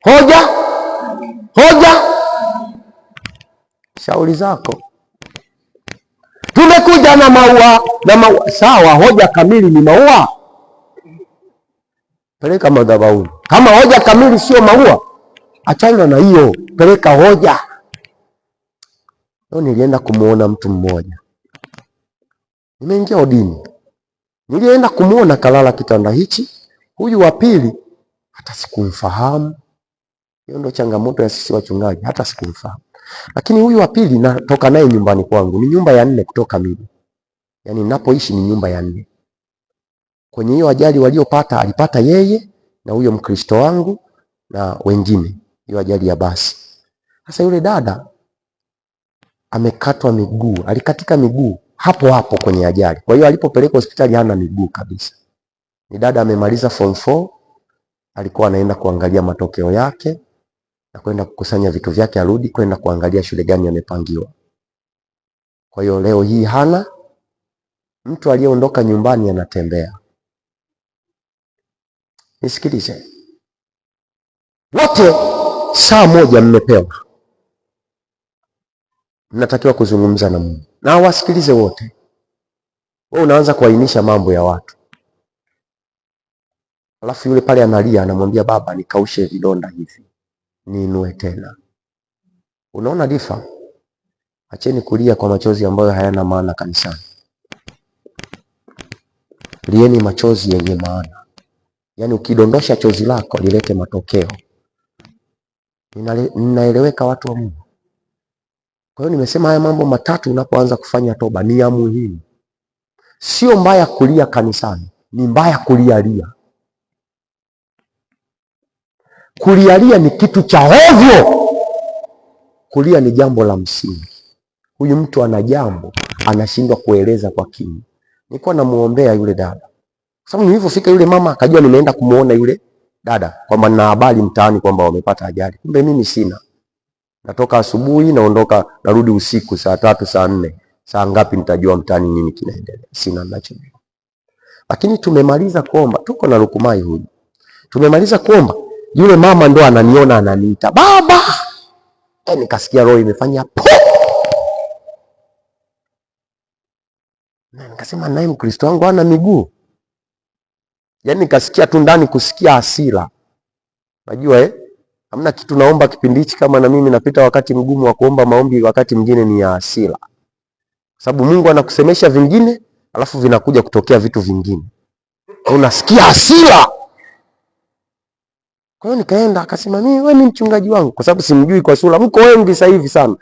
Hoja shauri zako. Tumekuja na maua sawa, hoja kamili ni maua, peleka madhabahuni. Kama hoja kamili sio maua, achana na hiyo, peleka hoja. Leo nilienda kumuona mtu mmoja, nimeingia odini, nilienda kumuona kalala kitanda hichi. Huyu wa pili hata sikumfahamu. Hiyo ndio changamoto ya sisi wachungaji, hata sikumfahamu. Lakini huyu wa pili natoka naye nyumbani kwangu, ni nyumba ya 4 kutoka mimi. Yaani ninapoishi ni nyumba ya 4. Kwenye hiyo ajali waliopata, alipata yeye na huyo Mkristo wangu na wengine, hiyo ajali ya basi. Sasa yule dada amekatwa miguu, alikatika miguu hapo hapo kwenye ajali. Kwa hiyo alipopelekwa hospitali hana miguu kabisa. Ni dada amemaliza form 4, alikuwa anaenda kuangalia matokeo yake na kwenda kukusanya vitu vyake arudi kwenda kuangalia shule gani amepangiwa. Kwa hiyo leo hii hana mtu aliyeondoka nyumbani anatembea. Nisikilize. Wote saa moja mmepewa. Mnatakiwa kuzungumza na Mungu. Na wasikilize wote. Wewe unaanza kuainisha mambo ya watu. Alafu yule pale analia, anamwambia baba nikaushe vidonda hivi, niinue tena. Unaona difa? Acheni kulia kwa machozi ambayo hayana maana kanisani. Lieni machozi yenye maana. Yaani ukidondosha chozi lako lilete matokeo. Ninaeleweka watu wa Mungu? Kwa hiyo nimesema haya mambo matatu unapoanza kufanya toba ni ya muhimu. Sio mbaya kulia kanisani, ni mbaya kulialia. Kulialia ni kitu cha ovyo. Kulia ni jambo la msingi. Huyu mtu ana jambo, anashindwa kueleza kwa kina. Nilikuwa namuombea yule dada. Kwa sababu nilipofika yule mama akajua nimeenda kumuona yule dada kwamba nina habari mtaani kwamba wamepata ajali. Kumbe mimi sina. Natoka asubuhi naondoka, narudi usiku saa 3 saa 4. Saa ngapi nitajua mtaani nini kinaendelea? Sina ninachojua. Lakini tumemaliza kuomba, tuko na Lukumai huyu. Tumemaliza kuomba, yule mama ndo ananiona ananiita, "Baba!" Nikasikia roho imefanya po. Na nikasema naye Mkristo wangu hana miguu. Yaani nikasikia tu ndani kusikia hasira. Unajua hamna kitu naomba kipindi hichi kama na mimi napita wakati mgumu wa kuomba maombi, wakati mwingine ni ya hasira. Sababu Mungu anakusemesha vingine, alafu vinakuja kutokea vitu vingine. Unasikia hasira. Kwa hiyo nikaenda, akasema wewe ni mchungaji wangu, kwa sababu simjui kwa sura. Mko wengi sasa hivi sana.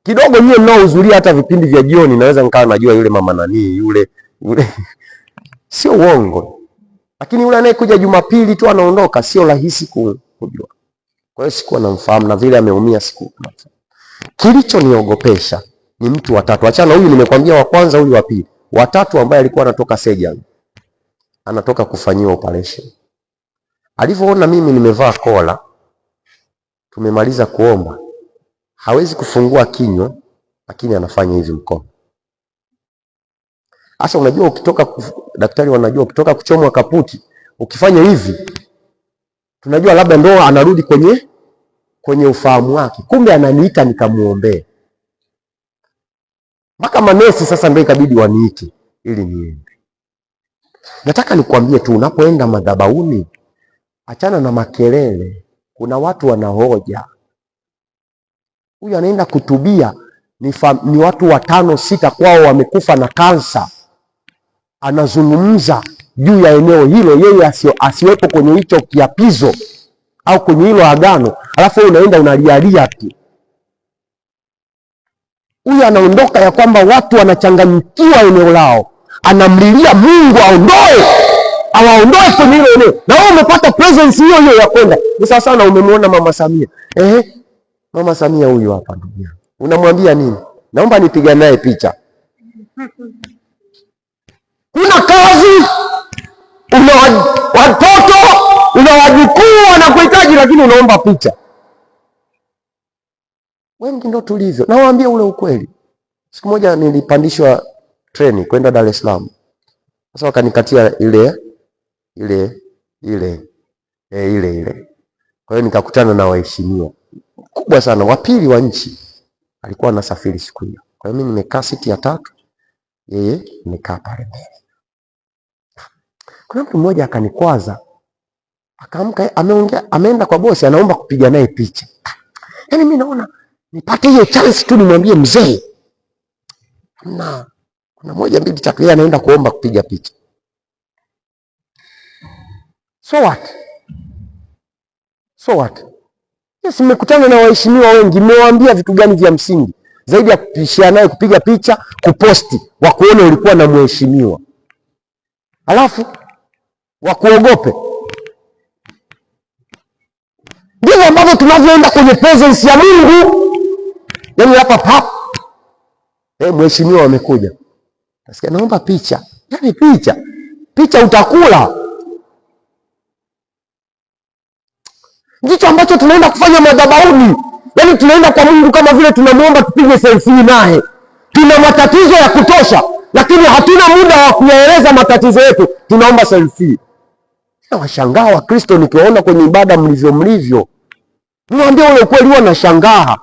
Kidogo nyie mnaohudhuria hata vipindi vya jioni, naweza nikawa najua yule mama nani yule. Sio uongo. Lakini yule anayekuja Jumapili tu anaondoka, sio rahisi kujua. Kwa hiyo sikuwa namfahamu, na vile ameumia siku. Kilichoniogopesha ni mtu watatu. Achana huyu nimekwambia wa kwanza, huyu wa pili. Watatu ambaye alikuwa anatoka surgery. Anatoka kufanyiwa operation. Alivyoona mimi nimevaa kola, tumemaliza kuomba, hawezi kufungua kinywa, lakini anafanya hivi mkono. Sasa unajua ukitoka, daktari wanajua ukitoka kuchomwa kaputi, ukifanya hivi, tunajua labda ndo anarudi kwenye ufahamu wake. Kumbe ananiita nikamuombee. Mpaka manesi sasa ndio ikabidi waniite ili niende. Nataka nikwambie tu, unapoenda madhabahuni, achana na makelele. Kuna watu wanahoja. Huyu anaenda kutubia, ni watu 5 6 kwao wamekufa na kansa. Anazungumza juu ya eneo hilo, yeye asiwepo kwenye hicho kiapizo au kwenye hilo agano, alafu unaenda unalialia tu. Huyu anaondoka ya kwamba watu wanachanganyikiwa eneo lao, anamlilia Mungu awaondoe kwenye hilo eneo, na wewe umepata presence hiyo hiyo ya kwenda. Ni sawa sana umemwona Mama Samia. Mama Samia huyu hapa ndugu yangu. Unamwambia nini? Naomba nipige naye picha. Kuna kazi, una watoto, una wajukuu wanakuhitaji, lakini unaomba picha. Wengi ndo tulivyo. Nawaambia ule ukweli. Siku moja nilipandishwa treni kwenda Dar es Salaam. Sasa wakanikatia ile. Kwa hiyo nikakutana na waheshimiwa kubwa sana, wa pili wa nchi. Alikuwa anasafiri siku hiyo. Kwa hiyo mimi nimekaa siti ya 3, yeye nimekaa pale mbele. Kuna mtu mmoja akanikwaza. Akaamka, ameenda kwa bosi, anaomba kupiga naye picha. Yaani mimi naona nipate hiyo chance tu nimwambie mzee. Kuna 1 2 3, yeye anaenda kuomba kupiga picha. So what? Yes, nimekutana na waheshimiwa wengi, nimewaambia vitu gani vya msingi zaidi ya kupishia naye, kupiga picha, kuposti, wakuone ulikuwa na mheshimiwa. Alafu wakuogope. Ndivyo ambavyo tunavyoenda kwenye presence ya Mungu. Yaani hapa mheshimiwa wamekuja. Nasikia naomba picha. Yaani picha utakula. Ndicho ambacho tunaenda kufanya madhabahuni. Yaani tunaenda kwa Mungu kama vile tunamuomba tupige selfie naye. Tuna matatizo ya kutosha, lakini hatuna muda wa kuyaeleza matatizo yetu. Tunaomba selfie. Nawashangaa Wakristo nikiwaona kwenye ibada mlivyo. Niwaambia ule ukweli, huwa nashangaa.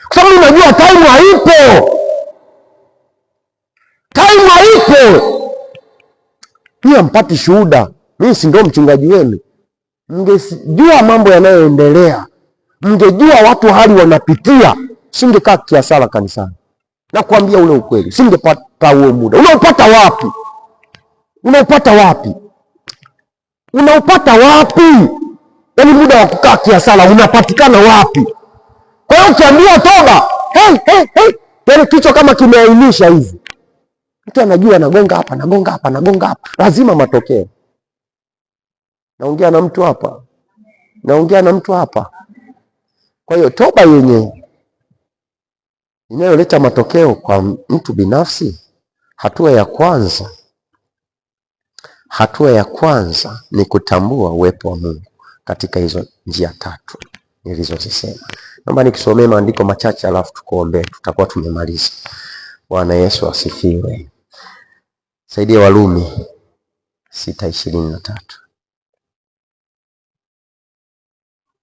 Kwa sababu unajua time haipo. Pia mpati shuhuda. Mimi si ndio mchungaji wenu. Mngejua mambo yanayoendelea, mngejua watu hali wanapitia, singekaa kiasala kanisani. Na kuambia ule ukweli, singepata huo muda. Unaupata wapi? Yaani muda wa kukaa kiasala unapatikana wapi? Kwa hiyo ukiambia toba, yaani kichwa kama kimeainisha hivi. Mtu anajua nagonga hapa. Lazima matokeo. Naongea na mtu hapa. Kwa hiyo toba yenyewe inayoleta matokeo kwa mtu binafsi, hatua ya kwanza ni kutambua uwepo wa Mungu katika hizo njia 3 nilizozisema. Naomba nikisomee maandiko machache alafu tukuombe, tutakuwa tumemaliza. Bwana Yesu asifiwe. Saidia Warumi 6:23.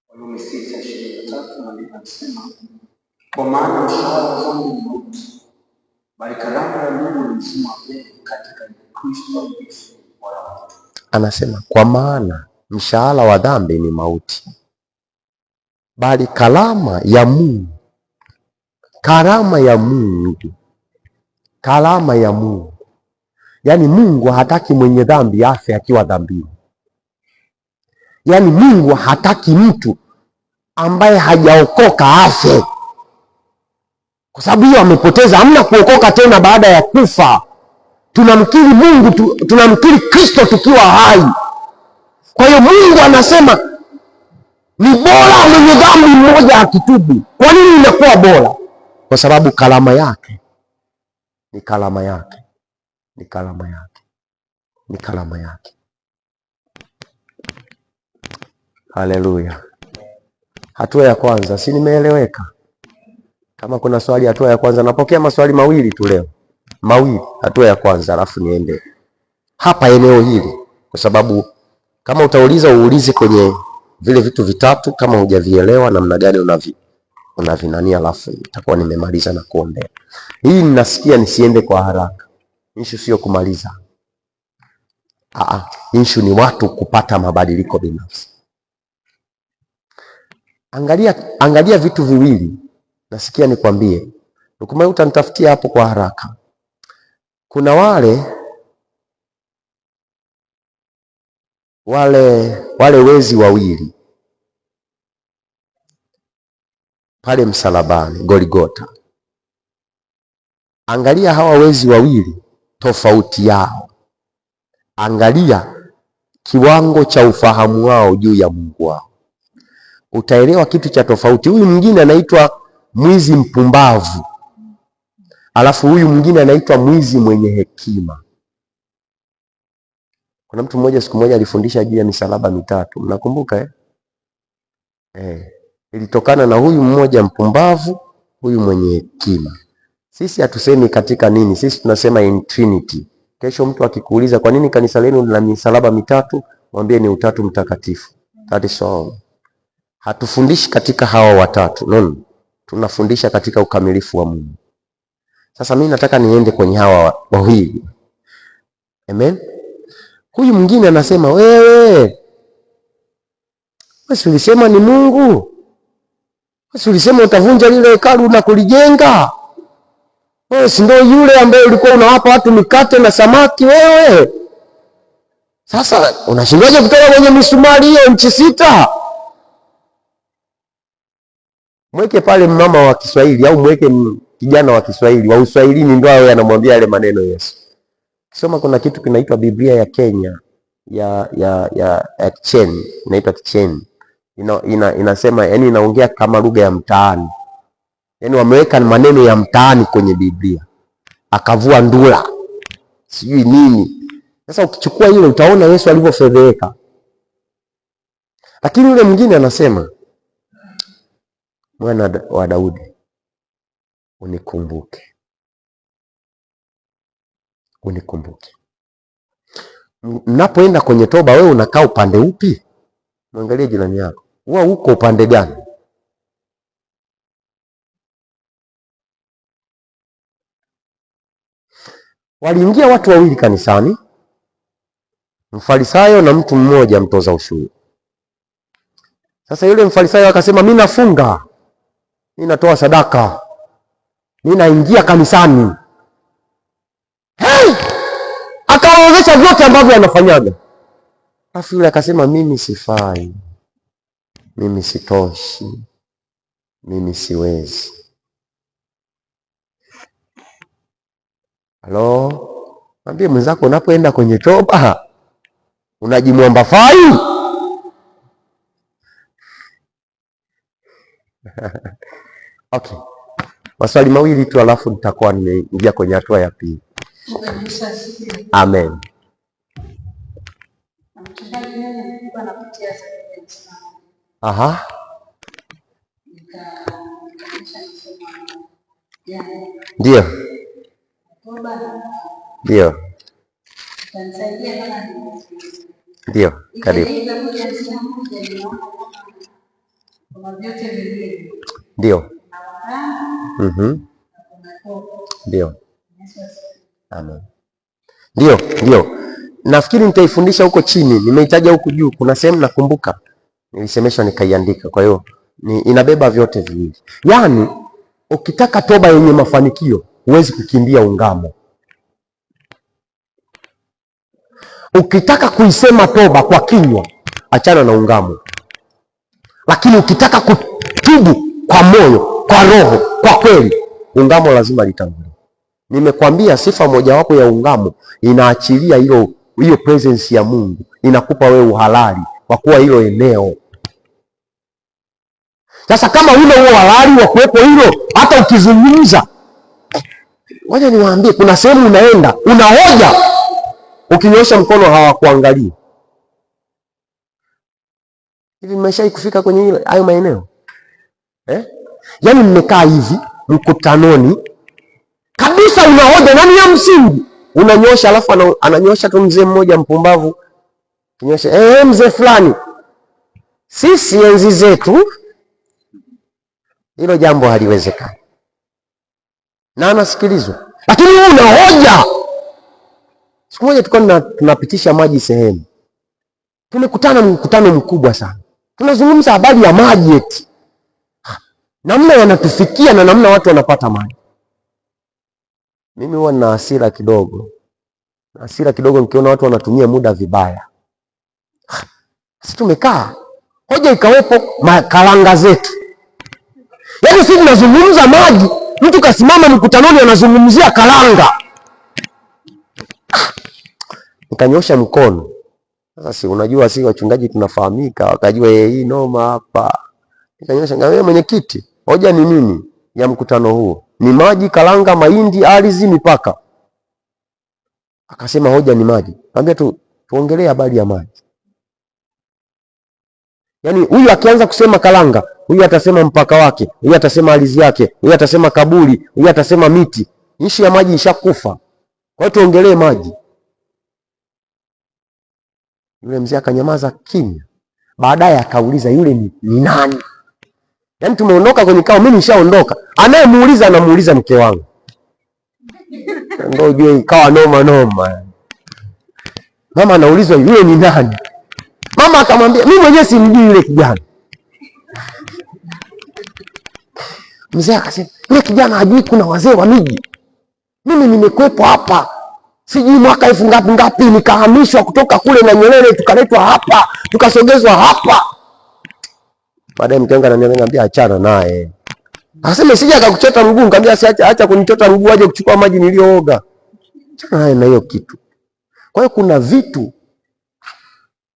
Warumi 6:23 maandiko yanasema, kwa maana mshahara wa dhambi ni mauti, bali karama ya Mungu ni uzima wa milele katika Kristo Yesu Bwana wetu. Anasema kwa maana mshahara wa dhambi ni mauti, bali karama ya Mungu, karama ya Mungu. Yaani Mungu hataki mwenye dhambi afe akiwa dhambini. Yaani Mungu hataki mtu ambaye hajaokoka afe, kwa sababu hiyo amepoteza. Hamna kuokoka tena baada ya kufa. Tunamkiri Mungu, tunamkiri Kristo tukiwa hai. Kwa hiyo Mungu anasema ni bora mwenye dhambi mmoja akitubu. Kwa nini inakuwa bora? Kwa sababu kalama yake ni kalama yake. Haleluya. Hatua ya kwanza, si nimeeleweka? Kama kuna swali, hatua ya kwanza, napokea maswali mawili tu leo. Mawili, hatua ya kwanza, alafu niende hapa eneo hili, kwa sababu kama utauliza uulize kwenye vile vitu vitatu, kama hujavielewa namna gani unavinania, alafu itakuwa nimemaliza na kuombea. Hii ninasikia nisiende kwa haraka. Issue sio kumaliza. Issue ni watu kupata mabadiliko binafsi. Angalia vitu viwili. Nasikia nikwambie. Ukumai utanitafutia hapo kwa haraka. Kuna wale wezi wawili pale msalabani Golgotha. Angalia hawa wezi wawili, tofauti yao. Angalia kiwango cha ufahamu wao juu ya Mungu wao. Utaelewa kitu cha tofauti. Huyu mwingine anaitwa mwizi mpumbavu, alafu huyu mwingine anaitwa mwizi mwenye hekima. Kuna mtu mmoja siku moja alifundisha juu ya misalaba mitatu. Mnakumbuka ilitokana na huyu mmoja mpumbavu, huyu mwenye hekima. Sisi hatusemi katika nini, sisi tunasema in Trinity. Kesho mtu akikuuliza kwa nini kanisa lenu lina misalaba mitatu, mwambie ni Utatu Mtakatifu. That is all. Hatufundishi katika hawa watatu. No. Tunafundisha katika ukamilifu wa Mungu. Sasa mimi nataka niende kwenye hawa wawili. Amen. Huyu mwingine anasema wewe ulisema ni Mungu. Ulisema utavunja lile hekalu na kulijenga. Wewe si ndio yule ambaye ulikuwa unawapa watu mikate na samaki wewe? Sasa unashindaje kutoka kwenye misumari hiyo nchi 6? Mweke pale mama wa Kiswahili au mweke kijana wa Kiswahili, wa Uswahilini ndio awe anamwambia yale maneno Yesu. Kisoma kuna kitu kinaitwa Biblia ya Kenya ya Kicheni, inaitwa Kicheni. Inasema yani inaongea kama lugha ya mtaani. Yaani wameweka maneno ya mtaani kwenye Biblia. Akavua ndula. Sijui nini. Sasa ukichukua ile utaona Yesu alivyofedheka. Lakini yule mwingine anasema, Mwana wa Daudi, unikumbuke. Mnapoenda kwenye toba, wewe unakaa upande upi? Mwangalie jirani yako. Wewe uko upande gani? Waliingia watu wawili kanisani, Mfarisayo na mtu mmoja mtoza ushuru. Sasa yule Mfarisayo akasema, mimi nafunga, mimi natoa sadaka, mimi naingia kanisani. Akaorodhesha vyote ambavyo anafanyaga. Alafu yule akasema, mimi sifai, mimi sitoshi, mimi siwezi. Halo, mwambie mwenzako unapoenda kwenye toba unajimwamba fai. Okay. Maswali mawili tu alafu nitakuwa nimeingia kwenye hatua ya pili. Amen. Ndio. Ndio. Ndio, karibu. Ndio. Ndio. Amen. Ndio. Nafikiri nitaifundisha huko chini, nimeitaja huku juu. Kuna sehemu nakumbuka nilisemeshwa nikaiandika. Kwa hiyo inabeba vyote viwili. Yaani ukitaka toba yenye mafanikio huwezi kukimbia ungamo. Ukitaka kuisema toba kwa kinywa, achana na ungamo. Lakini ukitaka kutubu kwa moyo, kwa roho, kwa kweli, ungamo lazima litangulie. Nimekwambia sifa mojawapo ya ungamo inaachilia hiyo presence ya Mungu, inakupa wewe uhalali wa kuwa hilo eneo. Sasa kama huna huo uhalali wa kuwepo hilo, hata ukizungumza, ngoja niwaambie, kuna sehemu unaenda, unahoja, ukinyosha mkono hawakuangalia. Hivi mmeshai kufika kwenye hayo maeneo? Yaani mmekaa hivi mkutanoni kabisa, unahoja nani ya msingi, unanyosha, alafu ananyosha tu mzee mmoja mpumbavu, kinyosha mzee fulani. Sisi enzi zetu hilo jambo haliwezekani, na anasikilizwa, lakini wewe unahoja. Siku moja tulikuwa tunapitisha maji sehemu, tumekutana mkutano mkubwa sana, tunazungumza habari ya maji, eti namna yanatufikia na namna watu wanapata maji. Mimi huwa na hasira kidogo, nikiona watu wanatumia muda vibaya. Sisi tumekaa, hoja ikawepo, makalanga zetu. Yaani sisi tunazungumza maji, mtu kasimama mkutanoni anazungumzia kalanga. Nikanyosha mkono. Sasa si unajua, si wachungaji tunafahamika, wakajua hii noma hapa. Nikanyosha, wewe mwenyekiti, hoja ni nini ya mkutano huo? Ni maji, kalanga, mahindi, ardhi, mipaka. Akasema hoja ni maji. Naambia tuongelee habari ya maji. Yaani huyu akianza kusema kalanga, huyu atasema mpaka wake, huyu atasema ardhi yake, huyu atasema kaburi, huyu atasema miti. Nchi ya maji ishakufa. Kwa hiyo tuongelee maji. Yule mzee akanyamaza kimya. Baadaye akauliza yule ni nani? Yaani tumeondoka kwenye kao, mimi nishaondoka. Anayemuuliza anamuuliza mke wangu. Ndio ujue ikawa noma. Mama anaulizwa yule ni nani? Mama akamwambia mimi mwenyewe simjui yule kijana. Mzee akasema yule kijana hajui kuna wazee wa miji. Mimi nimekwepo hapa. Sijui mwaka 1000 ngapi nikahamishwa kutoka kule na Nyerere tukaletwa hapa, tukasogezwa hapa. Baadaye mke wangu ananiambia achana naye. Akasema sija akakuchota mguu, nikamwambia acha kunichota mguu, aje kuchukua maji niliyooga. Achana naye na hiyo kitu. Kwa hiyo kuna vitu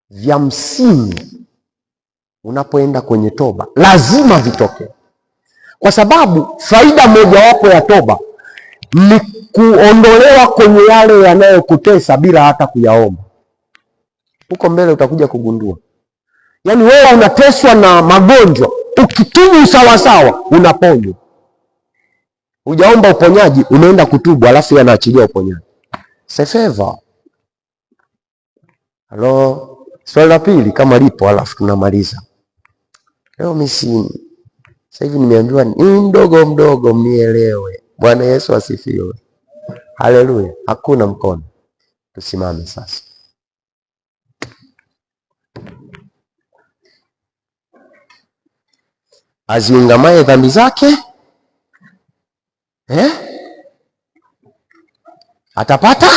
vya msingi unapoenda kwenye toba lazima vitoke. Kwa sababu faida mojawapo ya toba ni kuondolewa kwenye yale yanayokutesa bila hata kuyaomba. Huko mbele utakuja kugundua. Yaani wewe unateswa na magonjwa, ukitubu sawasawa unaponywa. Hujaomba uponyaji, unaenda kutubu alafu yanaachilia uponyaji. Sefeva. Halo, swali la pili kama lipo alafu tunamaliza. Leo mimi sasa hivi nimeambiwa ni mdogo mnielewe. Bwana Yesu asifiwe. Haleluya. Hakuna mkono. Tusimame sasa. Aziungamaye dhambi zake atapata,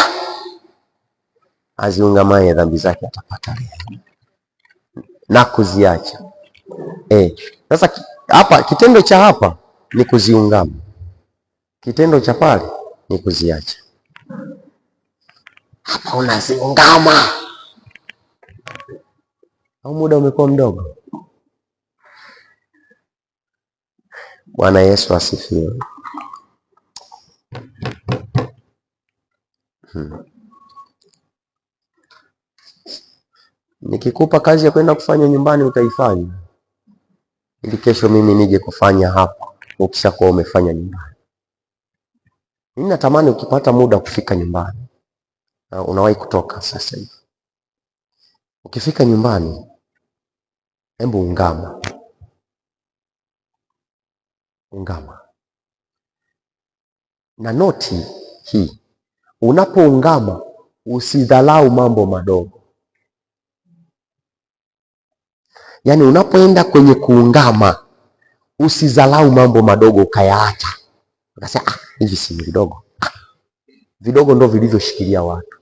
aziungamaye dhambi zake atapata rehema na kuziacha. Sasa hapa kitendo cha hapa ni kuziungama, kitendo cha pale ni kuziacha. Hapa unaziungama au muda umekuwa mdogo? Bwana Yesu asifiwe. Nikikupa kazi ya kwenda kufanya nyumbani utaifanya. ili kesho mimi nije kufanya hapa ukishakuwa umefanya nyumbani. Mimi natamani ukipata muda kufika nyumbani, na unawahi kutoka sasa hivi, ukifika nyumbani, hebu ungama na noti hii, unapoungama usidhalau mambo madogo. Yaani unapoenda kwenye kuungama usidhalau mambo madogo ukayaacha. Ukasema hivi si vidogo. Vidogo ndio vilivyoshikilia watu,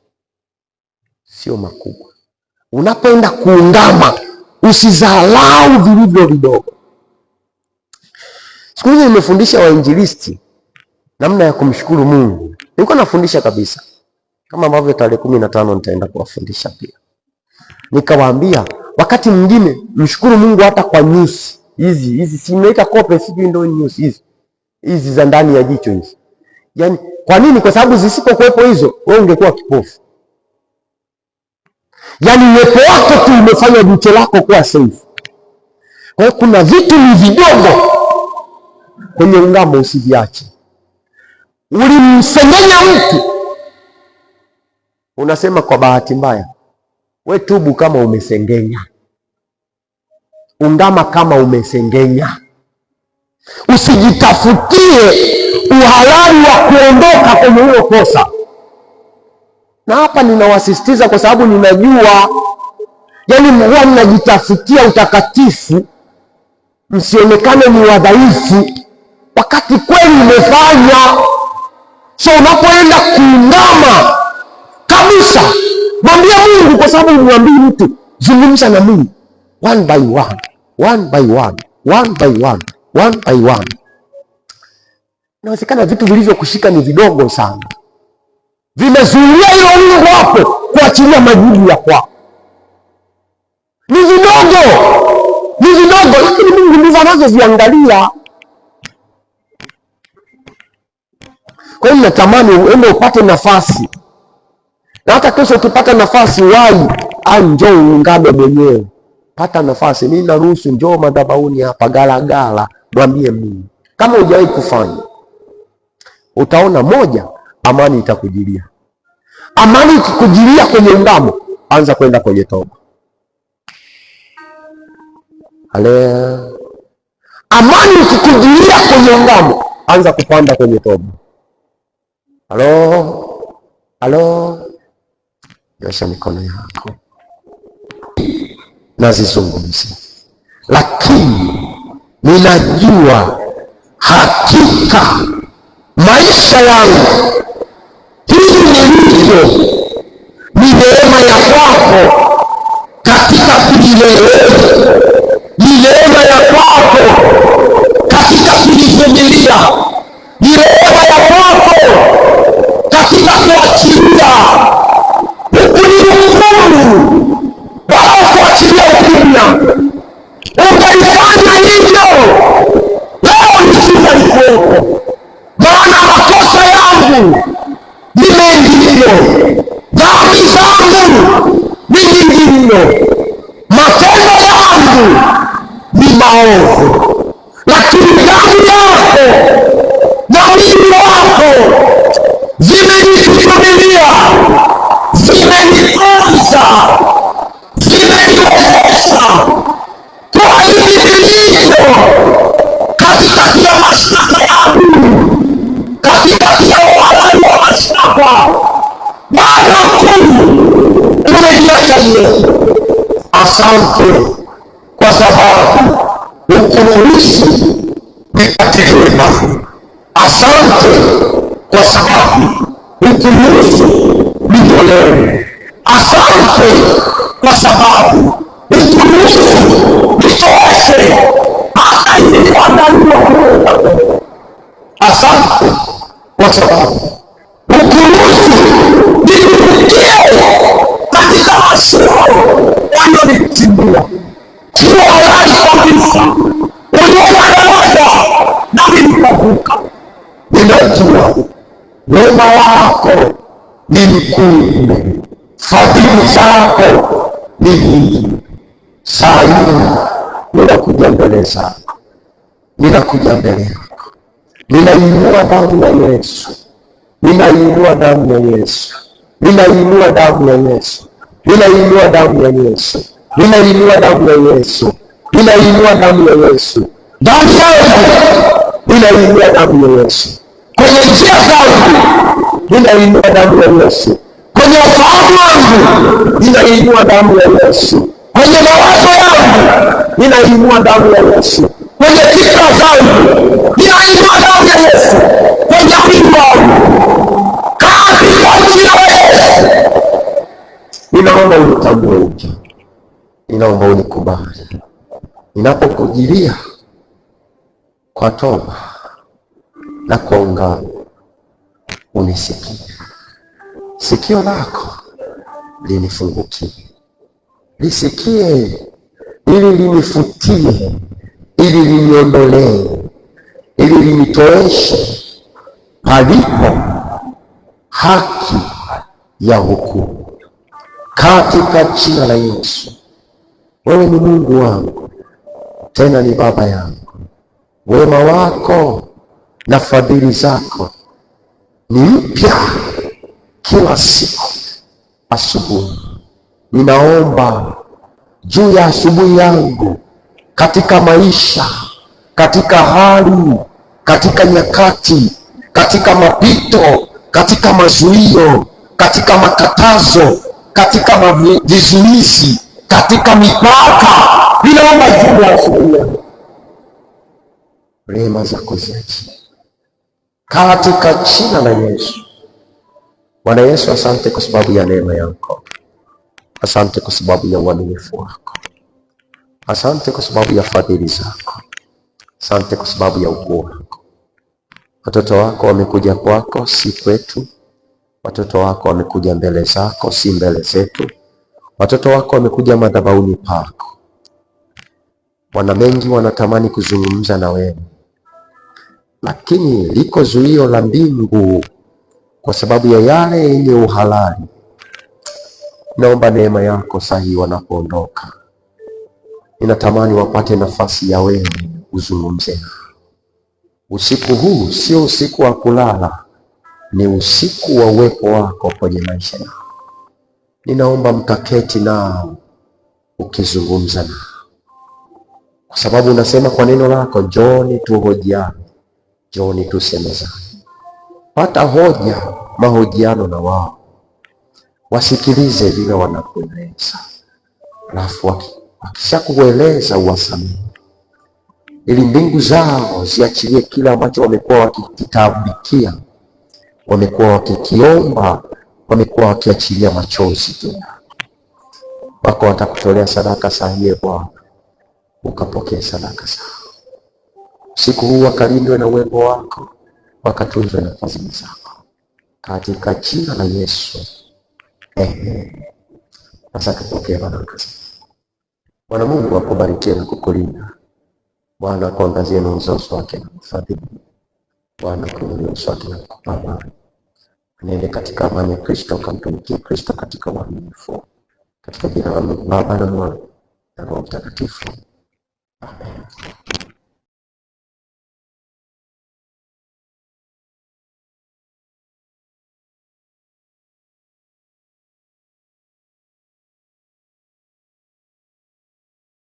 sio makubwa. Unapoenda kuungama usidhalau vilivyo vidogo. Siku hizi nimefundisha wainjilisti namna ya kumshukuru Mungu. Nilikuwa nafundisha kabisa, kama ambavyo tarehe 15 nitaenda kuwafundisha pia. Nikawaambia wakati mwingine mshukuru Mungu hata kwa nyusi hizi simeweka kope, sijui ndio nyusi hizi za ndani ya jicho hizi. Yaani kwa nini? Kwa sababu zisipokuwepo hizo wewe ungekuwa kipofu. Yaani uwepo wako tu umefanya jicho lako kuwa safe. Kwa hiyo kuna vitu ni vidogo kwenye ungamo, usiviache. Ulimsengenya mtu, unasema kwa bahati mbaya, we tubu kama umesengenya, ungama kama umesengenya. Usijitafutie uhalali wa kuondoka kwenye hilo kosa. Na hapa ninawasisitiza kwa sababu ninajua, yaani huwa mnajitafutia utakatifu msionekane ni wadhaifu wakati kweli umefanya. So unapoenda kuungama kabisa, mwambie Mungu, kwa sababu mwambie mtu, zungumza na Mungu one by one, one by one, one by one, one by one. Inawezekana vitu vilivyokushika ni vidogo sana, vimezuia hilo Mungu hapo kuachilia majibu ya kwako. Ni vidogo, lakini Mungu ndivyo anavyoviangalia. Kwa hiyo natamani uende upate nafasi, na hata kesho ukipata nafasi njoo uungame mwenyewe. Pata nafasi, mimi naruhusu, njoo madhabahuni hapa galagala, mwambie Mungu. Kama hujawahi kufanya, utaona moja, amani itakujilia. Amani ikikujilia kwenye ungamo, anza kwenda kwenye toba. Amani ikikujilia kwenye ungamo, anza kupanda kwenye toba. Nyosha mikono yako nazizungumze. Lakini ninajua hakika maisha yangu hivi nilivyo ni neema ya kwako katika kujileleza, ni neema ya kwako katika kujivumilia, ni neema ya kwako katika kuachilia ukunihukumu wala kuachilia ukimya. Ungalifanya hivyo leo nisingalikuwepo, maana makosa yangu ni mengi mno, dhambi zangu ni nyingi mno, matendo yangu ni maovu, lakini damu yako na mwili wako zimenisubiria, zimenitunza, zimeniwezesha kwa hivi vilivyo katika kila mashtaka yangu, katika kila uhalali wa mashtaka. Bwana mkuu, umeniacha leo. Asante kwa sababu ukuruhusu nipate wema. Asante kwa sababu ukuruhusu nitolewe. Asante kwa sababu ukuruhusu nitoweke hata ilikuandaliwa. Asante kwa sababu ukuruhusu nitumikie katika mashimo walionichimbia. Sio halali kabisa, uliona daraja nami nikavuka. Ninajua wema wako ni mkuu, fadhili zako ni nyingi. Saa hii ninakuja mbele zako ninakuja mbele yako, ninainua damu ya Yesu, ninainua damu ya Yesu, ninainua damu ya Yesu, ninainua damu ya Yesu, ninainua damu ya Yesu, ninainua damu ya Yesu, damu yangu, ninainua damu ya Yesu kwenye njia zangu, ninainua damu ya Yesu kwenye ufahamu wangu, ninainua damu ya Yesu kwenye mawazo yangu, ninainua damu ya Yesu kwenye fikra zangu, ninainua damu ya Yesu kwenye mwili wangu, katika jina la Yesu. Ninaomba unitambue upya, ninaomba unikubali ninapokujilia kwa toba na kwa ungamo, unisikie. Sikio lako linifungukie, lisikie, ili linifutie, ili liniondolee, ili linitoeshe palipo haki ya hukumu, katika jina la Yesu. Wewe ni Mungu wangu, tena ni Baba yangu. Wema wako na fadhili zako ni mpya kila siku asubuhi. Ninaomba juu ya asubuhi yangu, katika maisha, katika hali, katika nyakati, katika mapito, katika mazuio, katika makatazo, katika vizuizi, katika mipaka. Ninaomba juu ya asubuhi yangu, rehema zako ziachilie katika jina la Yesu. Bwana Yesu, asante kwa sababu ya neema yako, asante kwa sababu ya uaminifu wako, asante kwa sababu ya fadhili zako, asante kwa sababu ya ukuu wako. Watoto wako wamekuja kwako, si kwetu. Watoto wako wamekuja mbele zako, si mbele zetu. Watoto wako wamekuja madhabahuni pako. Wana mengi wanatamani kuzungumza na wewe, lakini liko zuio la mbingu kwa sababu ya yale yenye uhalali. Naomba neema yako sahi wanapoondoka, ninatamani wapate nafasi ya wewe uzungumze nao. Usiku huu sio usiku wa kulala, ni usiku wa uwepo wako kwenye maisha yao. Ninaomba mkaketi nao ukizungumza nao, kwa sababu unasema kwa neno lako, njooni tuhojiane, njooni tusemezane. Pata hoja, mahojiano na wao, wasikilize vile wanakueleza, alafu wakisha kueleza uwasamehe, ili mbingu zao ziachilie kile ambacho wamekuwa wakikitabikia, wamekuwa wakikiomba, wamekuwa wakiachilia machozi tu. Wako watakutolea sadaka sahihi Bwana, ukapokea sadaka zao. Usiku huu wakalindwe na uwepo wako, wakatunzwe na fadhili zako, katika jina la Yesu. Sasa tupokee baraka zako. Bwana Mungu akubarikie na kukulinda. Bwana akuangazie nuru uso wake na kufadhili. Bwana akuinulie uso wake na kukupa amani. Nende katika amani ya Kristo, kamtumikie Kristo katika uaminifu. Katika jina la Baba na Mwana na Roho Mtakatifu. Amen.